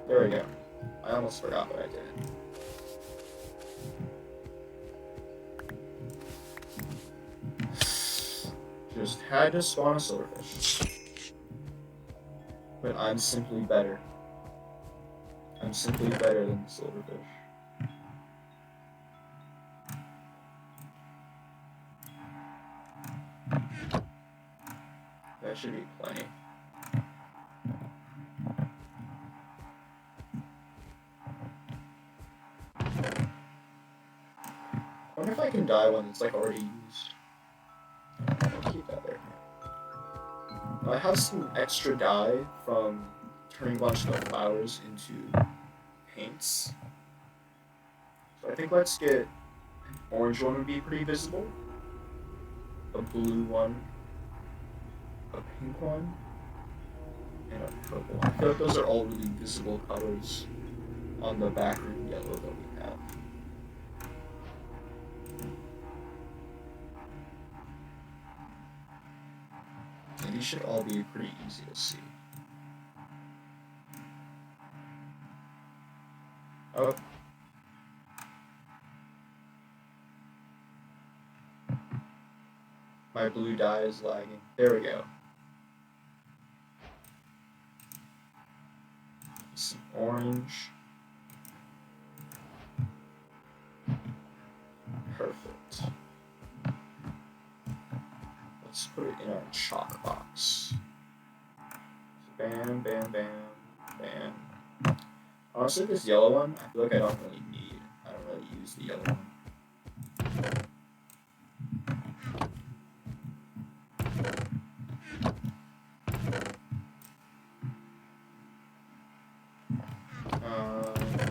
There we go. I almost forgot what I did. Just had to spawn a silverfish. But I'm simply better. I'm simply better than the silverfish. That should be plenty. I wonder if I can dye one that's like already used. I'll keep that there. I have some extra dye from turning a bunch of flowers into paints. So I think let's get an orange one would be pretty visible, a blue one, a pink one, and a purple one. I feel like those are all really visible colors on the backroom yellow that we have. And these should all be pretty easy to see. Oh. My blue dye is lagging. There we go. Some orange. Perfect. Let's put it in our chalk box. Bam, bam, bam, bam. Honestly, this yellow one, I feel like I don't really need. I don't really use the yellow one.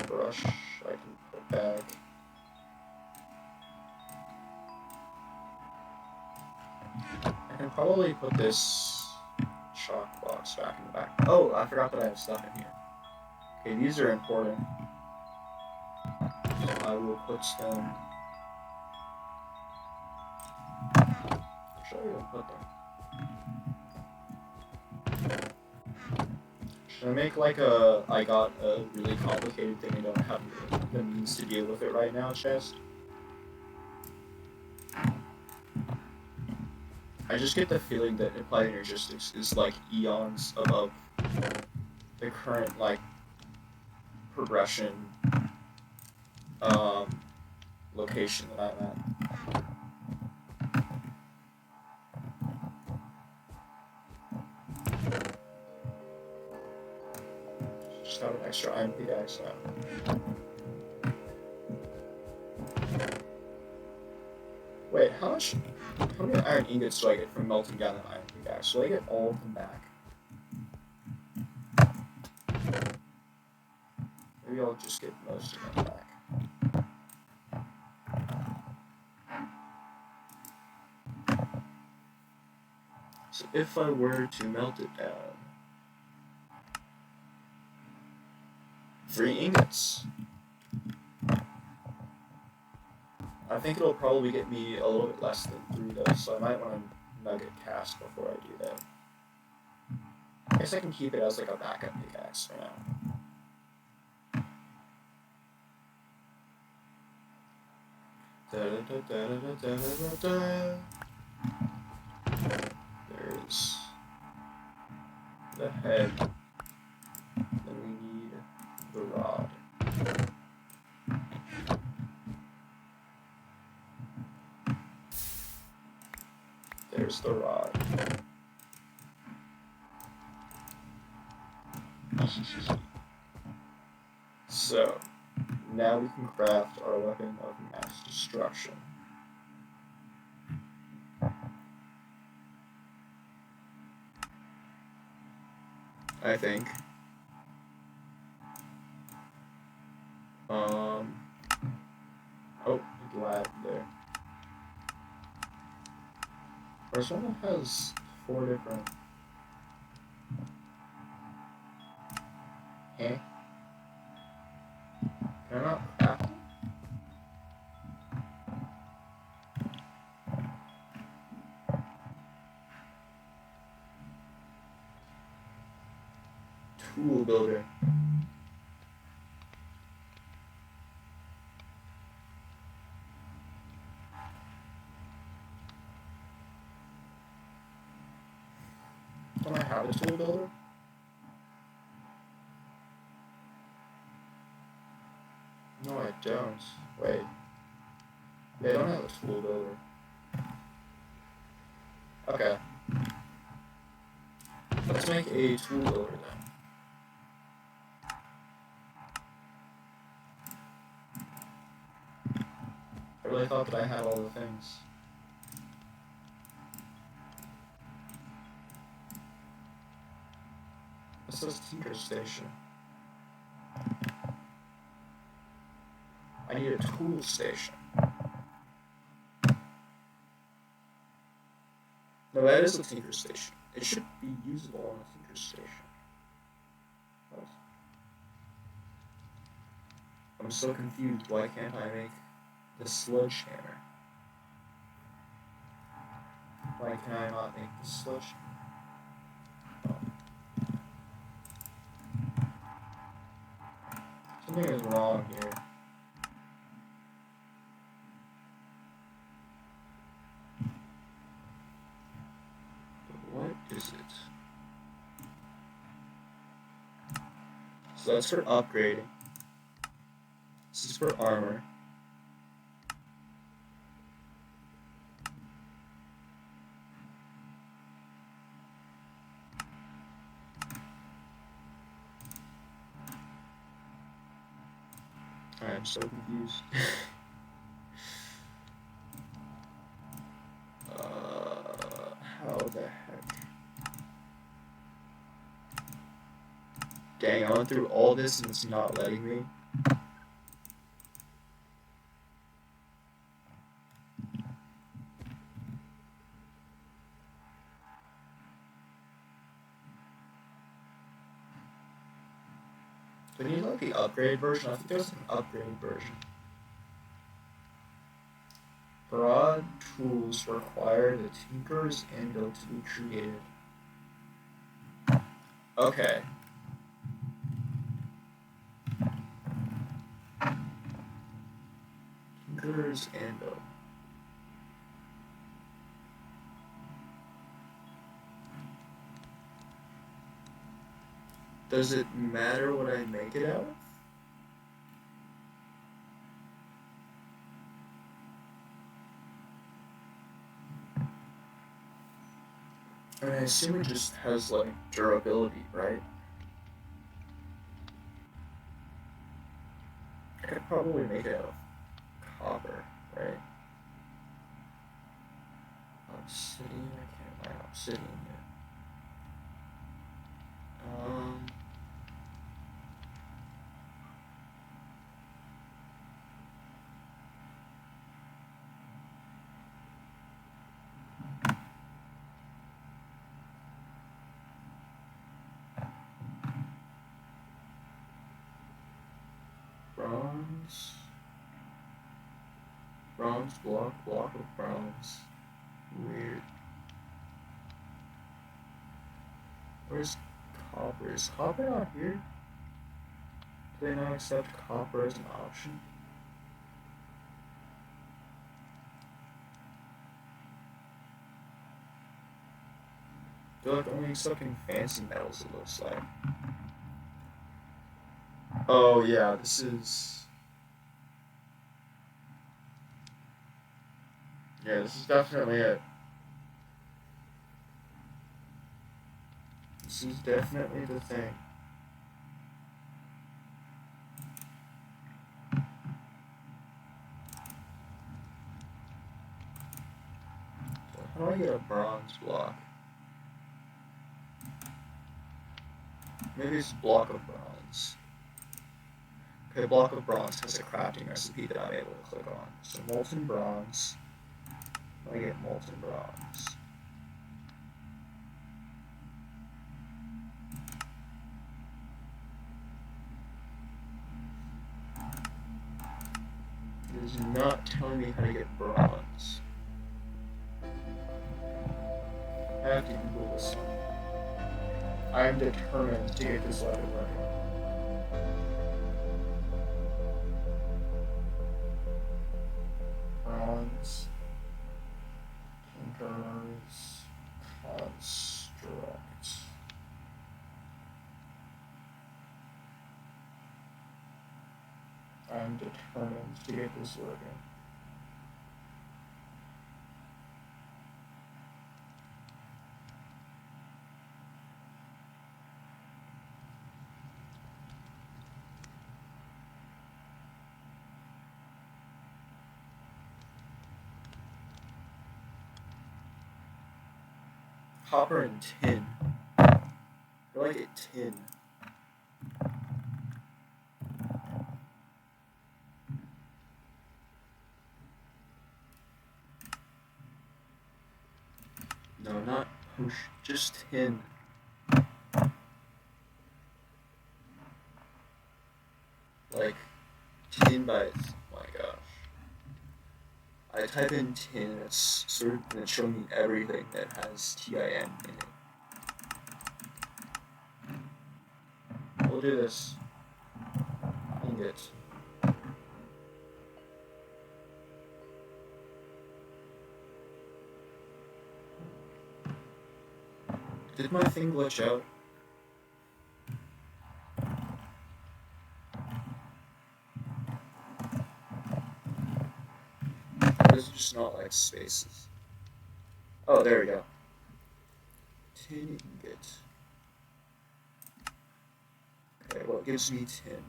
Brush, I can put back. I can probably put this chalk box back in the back. Oh, I forgot that I have stuff in here. Okay, these are important. So I will put them. Should I even put them? Should I make like a I got a really complicated thing I don't have the means to deal with it right now chest? I just get the feeling that applied energistics is like eons above the current like progression location that I'm at. extra iron pickaxe now. Wait, how many iron ingots do I get from melting down an iron pickaxe? Do I get all of them back? Maybe I'll just get most of them back. So if I were to melt it down, 3 ingots. I think it'll probably get me a little bit less than 3 though, so I might want to nugget cast before I do that. I guess I can keep it as like a backup pickaxe for now. There's the head. Then we need the rod. There's the rod. So, now we can craft our weapon of mass destruction. I think. Oh, it lagged there. There's one that has 4 different. Eh? Can I not craft them? Tool builder. Don't I have a tool builder? No, I don't. Wait. Yeah, I don't have a tool builder. Okay. Let's make a tool builder then. I really thought that I had all the things. This says Tinker Station. I need a tool station. No, that is a Tinker Station. It should be usable on a Tinker Station. What? I'm so confused. Why can't I make the sledgehammer? Why can I not make the sledgehammer? Something is wrong here. What is it? So that's for upgrading. This is for armor. I'm so confused. How the heck? Dang, I went through all this and it's not letting me. Do we need like the upgrade version? I think there's an upgrade version. Broad tools require the tinker's anvil to be created. Okay. Tinker's anvil. Does it matter what I make it out of? I mean, I assume it just has, like, durability, right? probably make it out of copper, right? Obsidian, I can't find obsidian yet. Bronze. Bronze block of bronze. Weird. Where's copper? Is copper not here? Do they not accept copper as an option? They're like only accepting fancy metals, it looks like. Oh yeah, this is... Yeah, this is definitely it. This is definitely the thing. So how do I get a bronze block? Maybe it's a block of bronze. Okay, a block of bronze has a crafting recipe that I'm able to click on. So molten bronze. I get molten bronze. It is not telling me how to get bronze. I have to Google this one. I am determined to get this weapon working. Bronze. Tinker's construct. I am determined to get this working. Copper and tin. I like it tin. No, not push, just tin. Like, tin by, oh my gosh. I type in tin and it's showing me everything that has TIN in it. We'll do this. Ingot. Did my thing glitch out? Or does it just not like spaces? Oh, there we go. Tin ingot. Okay, what gives me tin?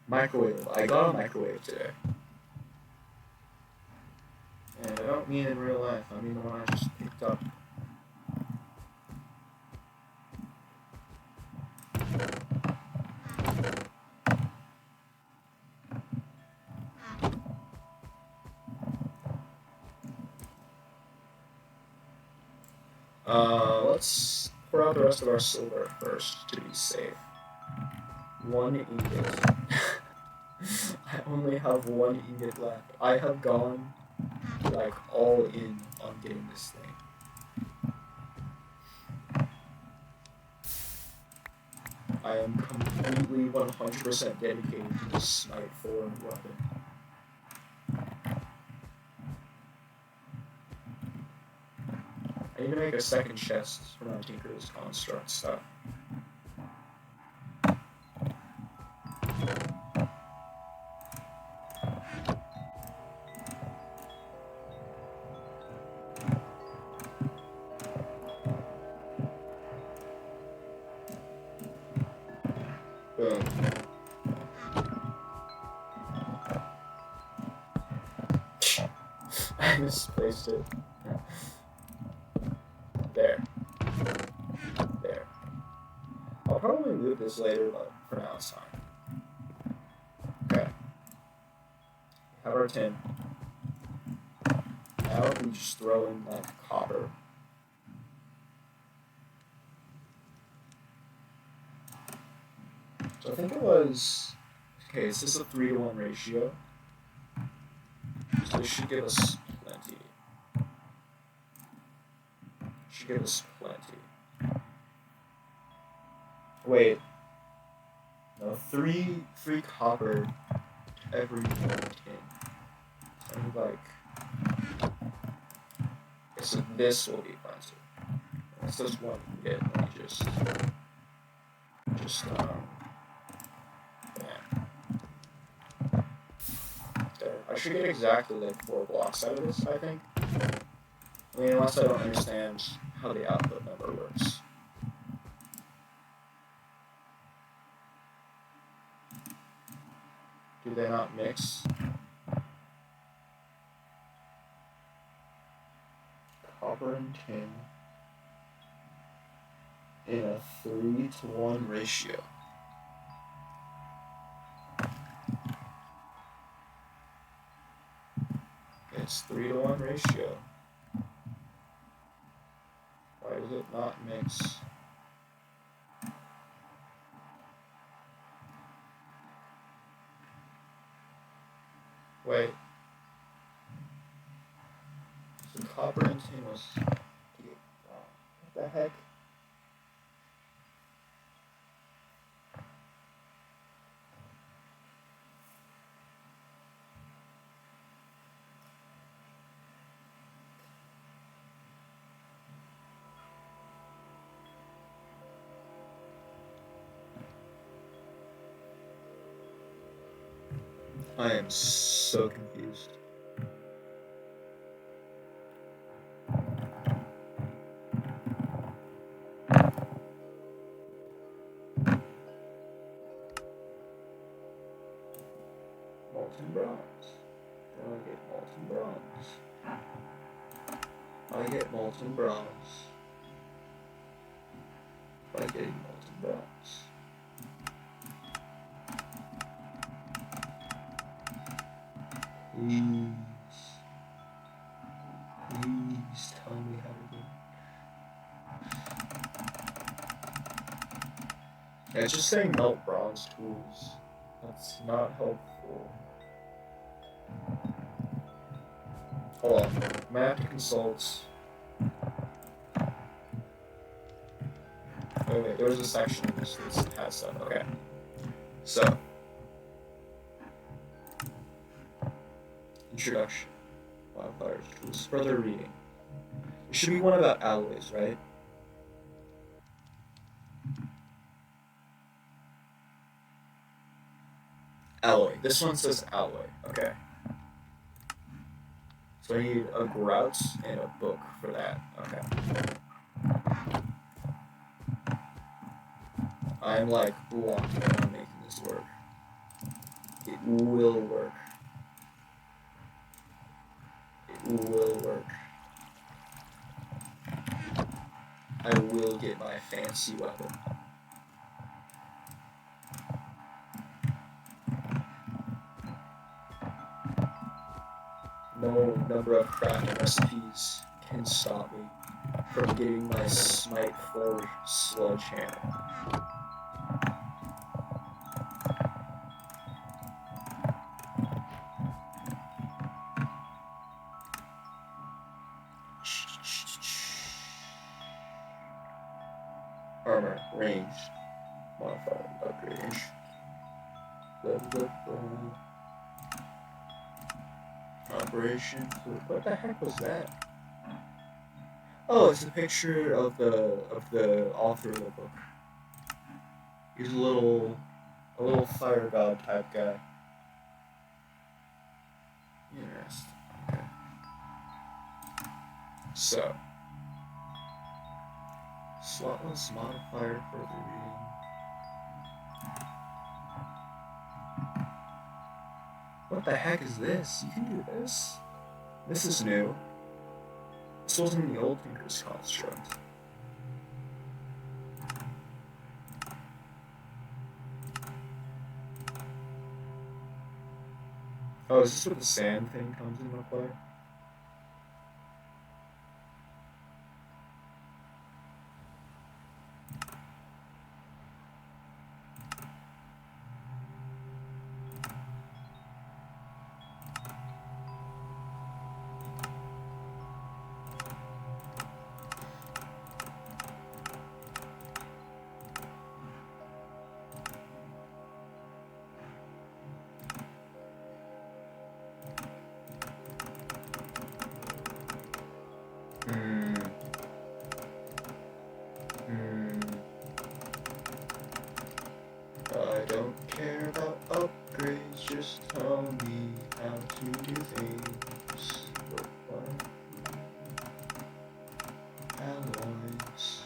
Microwave. I got a microwave today. And I don't mean in real life, I mean the one I just picked up. Let's pour out the rest of our silver first to be safe. 1 ingot. I only have 1 ingot left. I have gone like all in on getting this thing. I am completely 100% dedicated to this Smite 4 weapon. I need to make a second chest for my Tinker's construct stuff. I misplaced it. There. There. I'll probably move this later, but for now it's fine. Okay. We have our tin. Now we just throw in like copper. So I think it was, okay, is this a 3-to-1 ratio? So this should give us plenty. Should give us plenty. Wait. No, three copper every 1 tin. So I need like, okay, so this will be plenty. It's just one bit, let me just there. I should get exactly like 4 blocks out of this, I think. I mean, unless I don't understand how the output number works. Do they not mix? Copper and tin in a 3-to-1 ratio. It's 3-to-1 ratio. Why does it not mix? Wait. So copper and tin was... What the heck? I am so confused. Molten bronze. Do I get molten bronze? I get molten bronze. By getting molten bronze. Please tell me how to do it. Yeah, just saying melt bronze tools. That's not helpful. Hold on. I'm gonna have to consult. Wait, there was a section in this that had stuff. Okay. So. Introduction. Modifiers, tools. Further reading. It should be one about alloys, right? Alloy. This one says alloy. Okay. So I need a grout and a book for that. Okay. I'm like locked in on making this work. It will work. It will work. I will get my fancy weapon. No number of crafting recipes can stop me from getting my Smite 4 sledgehammer. Armor, range, modifier, upgrade. Operation. What the heck was that? Oh, it's a picture of the author of the book. He's a little fire god type guy. Interesting. Okay. So, slotless modifier for the reading. What the heck is this? You can do this? This is new. This wasn't in the old Tinker's construct. Oh, is this where the sand thing comes into play? I don't care about upgrades, just tell me how to do things. What? Alloys.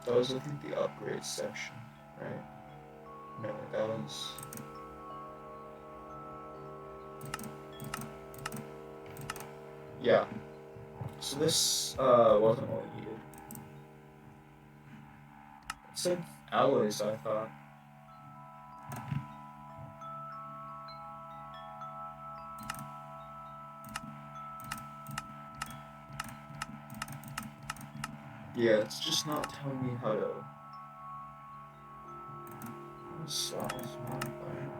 That was, I think, the upgrade section, right? No, that was... Yeah. So this wasn't what we needed. It said alloys, I thought. Yeah, it's just not telling me how to... Size modifier.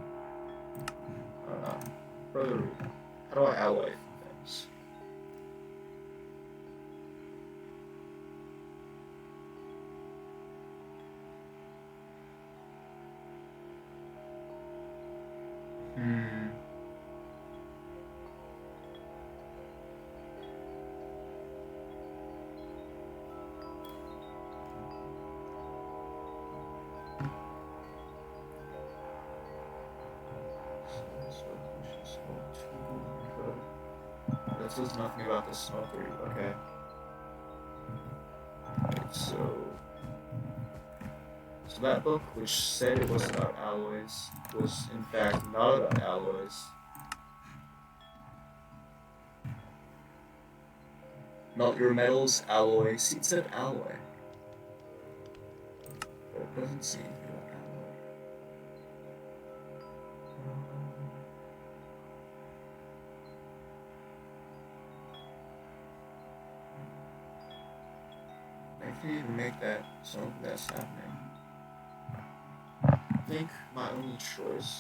I don't know. Further reading. How do I alloy things? That says nothing about the smeltery. Okay. Right, so that book, which said it was about alloys, was in fact not about alloys. Melt your metals, alloy. See, it said alloy. But it doesn't say anything about alloy. I can't even make that something that's happening. I think my only choice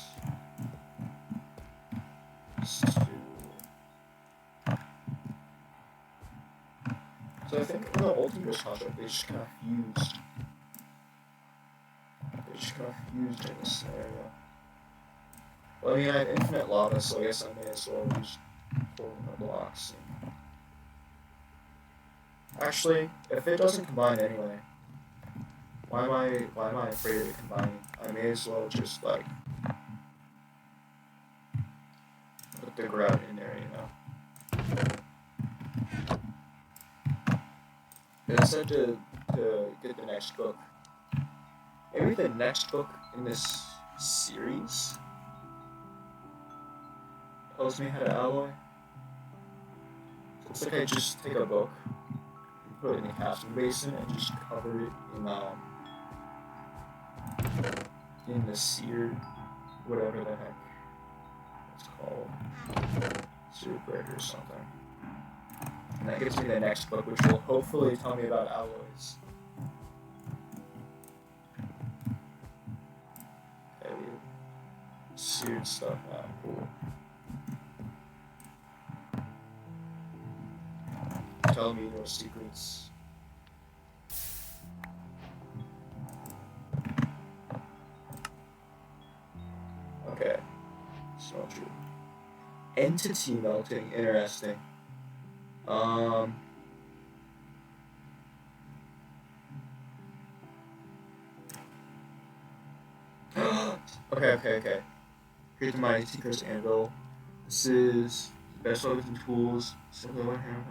is to... So I think in the Ultimate contract, they just kind of fused. They just kind of fused in this scenario. Well, I mean, I have infinite lava, so I guess I may as well use pulling the blocks. And... Actually, if it doesn't combine anyway, why am I afraid of it combining? I may as well just like put the grout in there, you know. And instead to get the next book. Maybe the next book in this series tells me how to alloy. So it's like I just take a book, put it in the casting basin, and just cover it in the seared, whatever the heck it's called, seared brick or something. And that gives me the next book, which will hopefully tell me about alloys. Okay, seared stuff now, cool. Tell me no secrets. Okay, it's not true. Entity melting, interesting. Okay. Here's my Tinker's Anvil. This is the best weapons and tools. Simply one hand,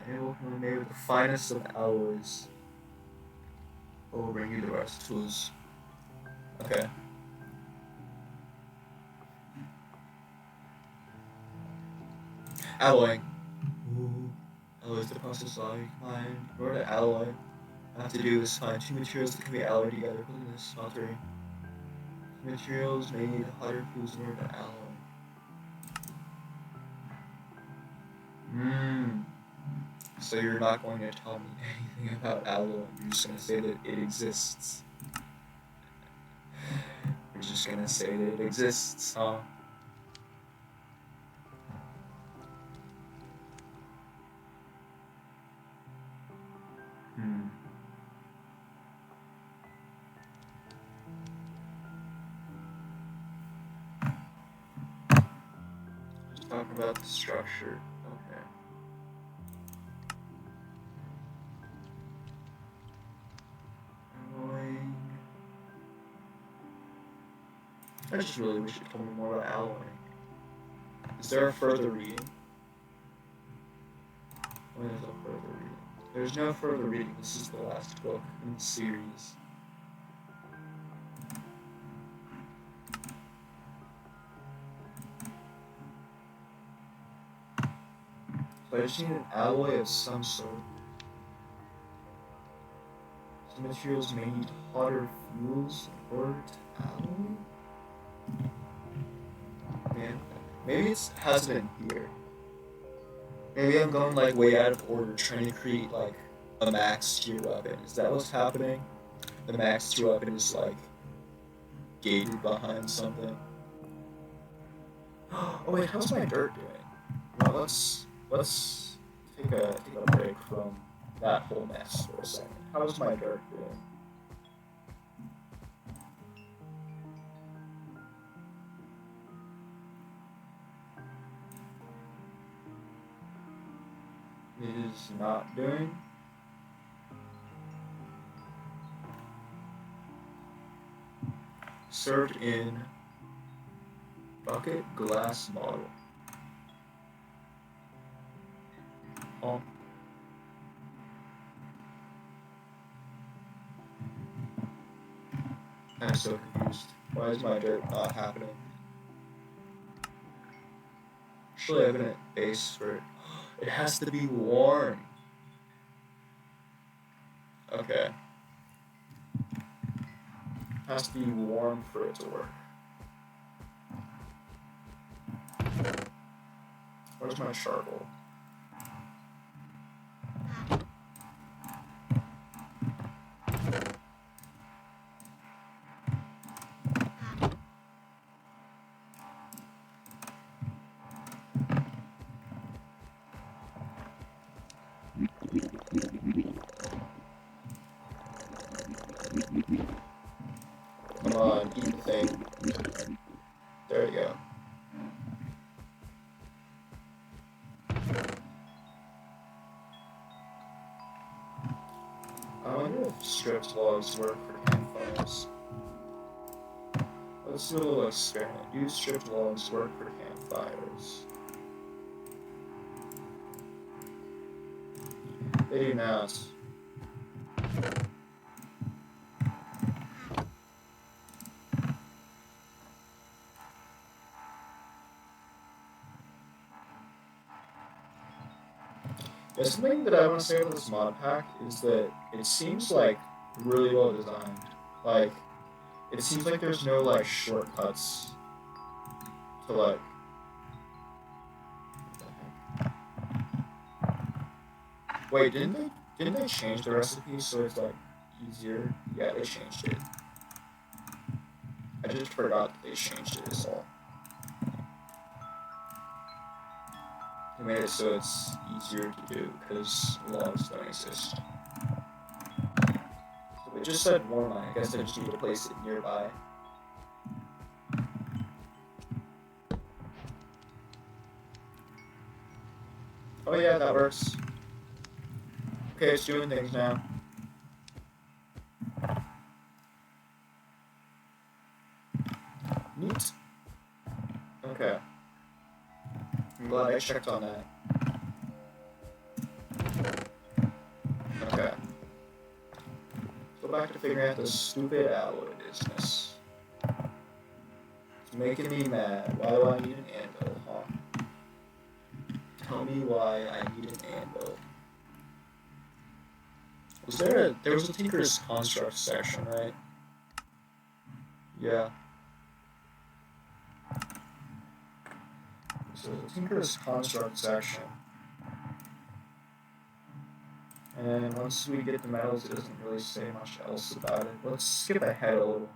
anvil can be made with the finest of alloys. I will bring you the rest tools. Okay. Alloying. Ooh. Alloy is the process of combine. In order to alloy, I have to do is find two materials that can be alloyed together. Look at this smeltery. Materials may need hotter fuels in order to alloy. So you're not going to tell me anything about alloy. You're just going to say that it exists. You're just going to say that it exists, huh? Just talking about the structure. Okay. Alloying. I just really wish it told me more about alloying. Is there a further reading? When is a further reading? There's no further reading. This is the last book in the series. So I just need an alloy of some sort. Some materials may need hotter fuels in order to alloy? Man, maybe it hasn't been here. Maybe I'm going like way out of order trying to create like a max tier weapon. Is that what's happening? The max tier weapon is like gated behind something. Oh wait, how's my dirt doing? Well, let's take a break from that whole mess for a second. How's my dirt doing? It is not doing. Served in bucket glass bottle. Oh. I'm so confused. Why is my dirt not happening? Actually, I have a base for it. It has to be warm. Okay. It has to be warm for it to work. Where's my charcoal? Come on, eat the thing. There you go. I wonder if stripped logs work for campfires. Let's do a little experiment. Do stripped logs work for campfires? They do not. Yeah, something that I want to say about this mod pack is that it seems like really well designed. Like, it seems like there's no like shortcuts to like. Wait, didn't they change the recipe so it's like easier? Yeah, they changed it. I just forgot that they changed it. Is all. They made it so it's easier to do because logs don't exist. So they just said warm. I guess I just need to place it nearby. Oh yeah, that works. Okay, it's doing things now. Neat. Okay. I'm glad I checked on that. Okay. Go back to figuring out this stupid alloy business. It's making me mad. Why do I need an anvil, huh? tell me why I need an anvil. There was a Tinker's Construct section, right? Yeah. So the Tinker's Construct section. And once we get the metals, it doesn't really say much else about it. Let's skip ahead a little.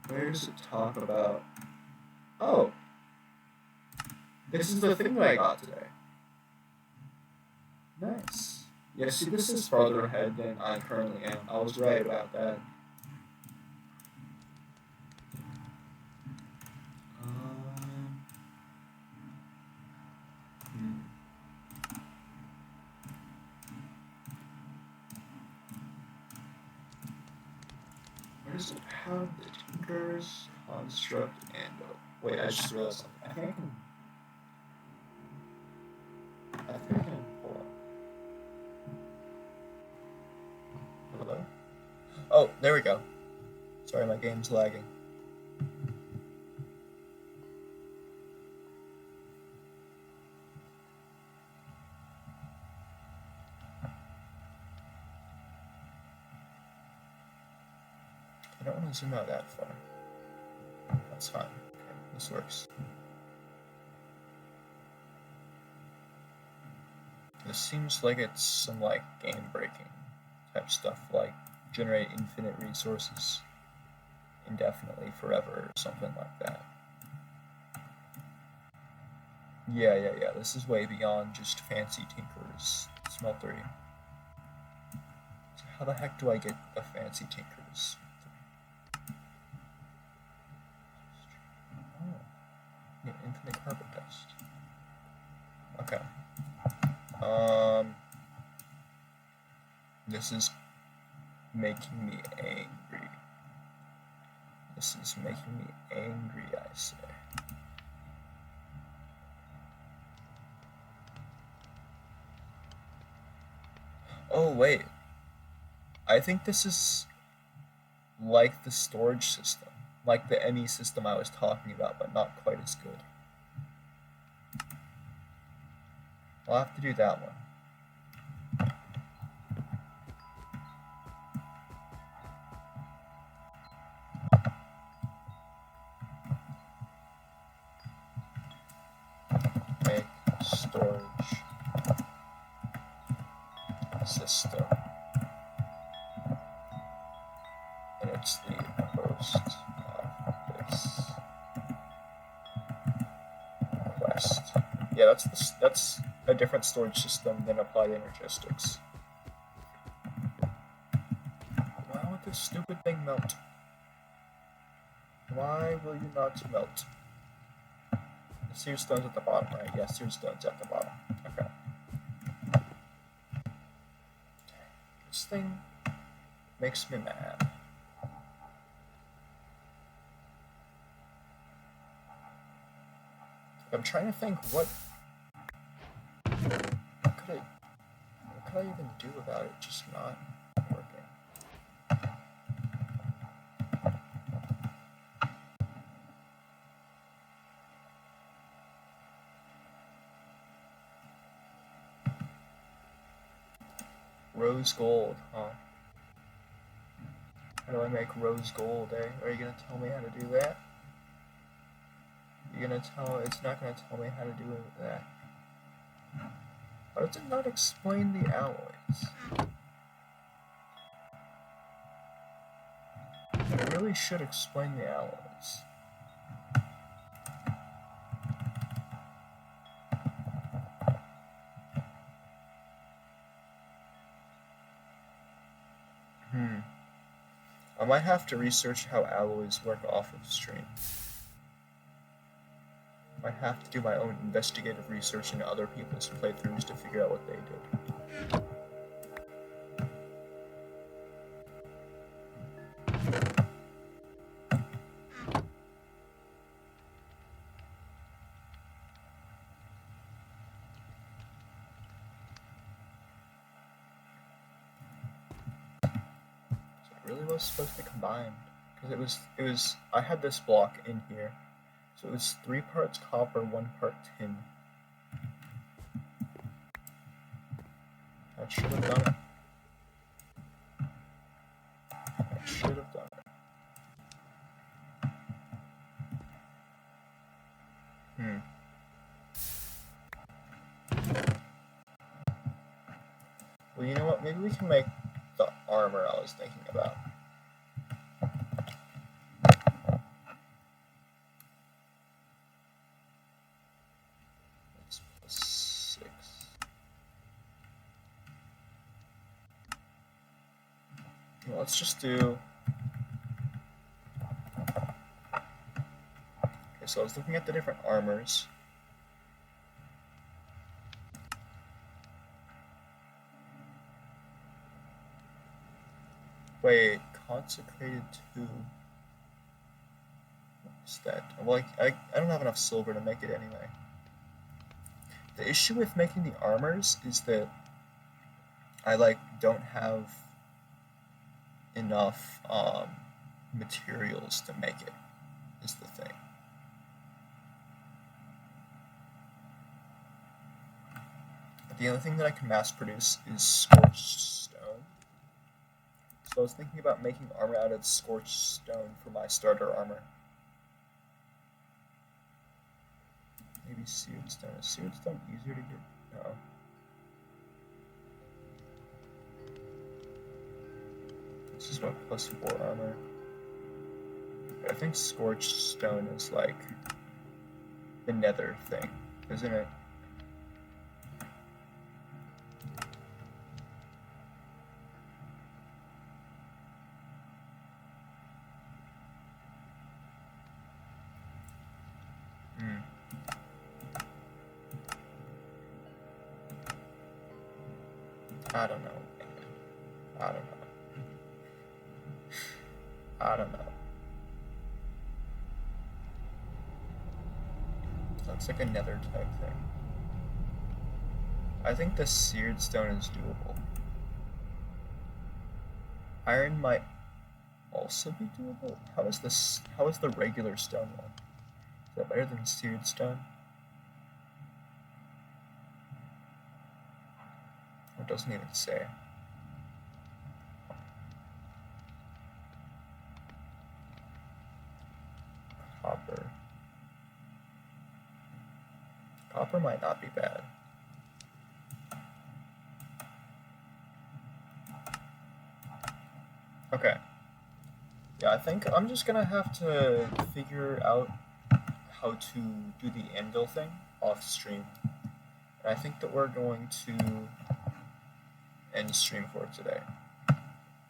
Where does it talk about? Oh! This is the thing that I got today. Nice. Yeah, see, this is farther ahead than I currently am. I was right about that. Where does it have the Tinker's Construct Anvil? Wait, I just realized something. I think I can pull up. Hello? Oh, there we go. Sorry, my game's lagging. I don't want to zoom out that far. That's fine. Okay, this works. This seems like it's some like game breaking type stuff, like generate infinite resources indefinitely forever or something like that. Yeah. This is way beyond just fancy Tinker's smeltery. So how the heck do I get a fancy Tinker's? Oh, yeah, infinite carpet dust. Okay. This is making me angry. This is making me angry, I say. Oh, wait. I think this is like the storage system. Like the ME system I was talking about, but not quite as good. I'll have to do that one. Make storage system. And it's the host of this quest. Yeah, that's a different storage system than applied energistics. Why would this stupid thing melt? Why will you not melt? The seer stone's at the bottom, right? Yeah, seer stone's at the bottom. Okay. This thing makes me mad. I'm trying to think what could I even do about it just not working? Rose gold, huh? How do I make rose gold, eh? Are you gonna tell me how to do that? It's not gonna tell me how to do that. Why does it not explain the alloys? It really should explain the alloys. I might have to research how alloys work off of stream. I might have to do my own investigative research into other people's playthroughs to figure out what they did. So it really was supposed to combine, because it was I had this block in here. So it's 3 parts copper, 1 part tin. That should have done it. That should have done it. Well, you know what? Maybe we can make the armor I was thinking about. That's plus 6. Well, let's just do... Okay, so I was looking at the different armors. Wait, consecrated 2. What's that? Well, I don't have enough silver to make it anyway. The issue with making the armors is that I don't have enough materials to make it, is the thing. But the only thing that I can mass produce is scorched stone. So I was thinking about making armor out of scorched stone for my starter armor. Maybe seared stone. Is seared stone easier to get? No. This is what, plus 4 armor. I think scorched stone is like the nether thing, isn't it? I don't know. I don't know. I don't know. Looks like a nether type thing. I think the seared stone is doable. Iron might also be doable. How is the regular stone one? Is that better than seared stone? It doesn't even say. Copper. Copper might not be bad. Okay. Yeah, I think I'm just gonna have to figure out how to do the anvil thing off stream. And I think that we're going to end stream for today.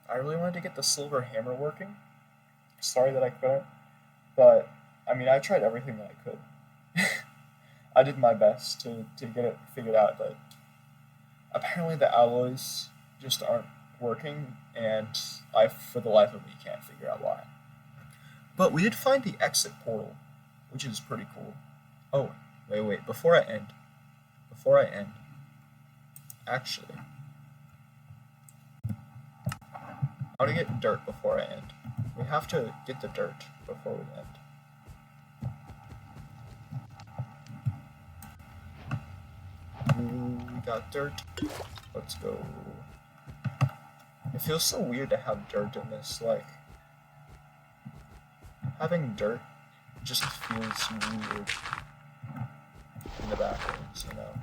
I really wanted to get the silver hammer working. Sorry that I couldn't, but I mean, I tried everything that I could. I did my best to get it figured out, but apparently the alloys just aren't working, and I, for the life of me, can't figure out why. But we did find the exit portal, which is pretty cool. Oh, wait, before I end, actually, I want to get dirt before I end. We have to get the dirt before we end. Ooh, we got dirt. Let's go. It feels so weird to have dirt in this, like, having dirt just feels weird in the Backrooms, you know.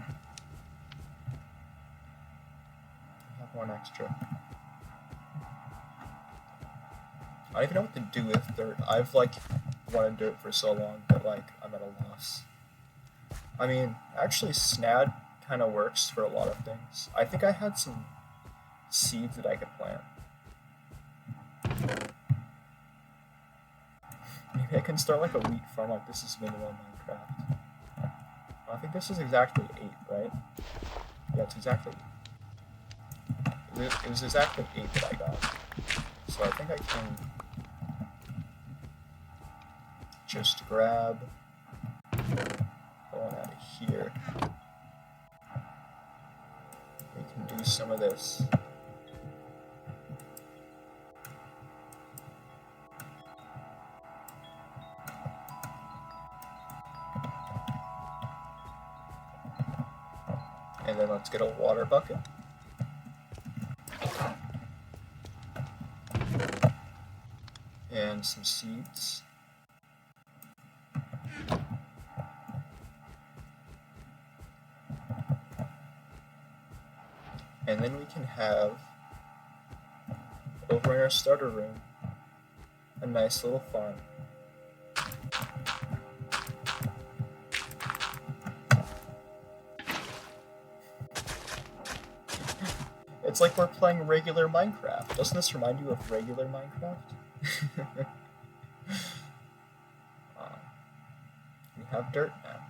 I have 1 extra. I don't even know what to do with dirt. I've wanted dirt for so long that I'm at a loss. I mean, actually snad kind of works for a lot of things. I think I had some seeds that I could plant. Maybe I can start a wheat farm like this is Liminal Minecraft. I think this is exactly 8, right? Yeah, it's exactly 8. It was exactly 8 that I got. So I think I can just grab one out of here. We can do some of this. then let's get a water bucket. And some seeds. And then we can have, over in our starter room, a nice little farm. It's like we're playing regular Minecraft. Doesn't this remind you of regular Minecraft? We have dirt now.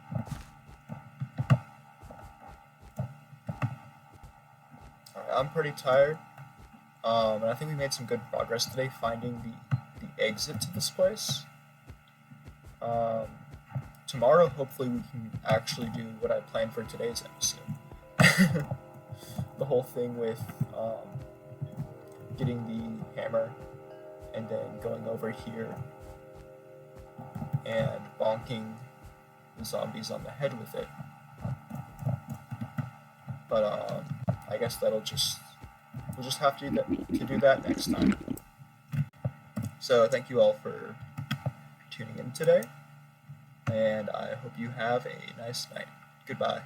Alright, I'm pretty tired. And I think we made some good progress today finding the exit to this place. Tomorrow, hopefully, we can actually do what I planned for today's episode. The whole thing with getting the hammer and then going over here and bonking the zombies on the head with it. But I guess we'll just have to do that next time. So thank you all for tuning in today, and I hope you have a nice night. Goodbye.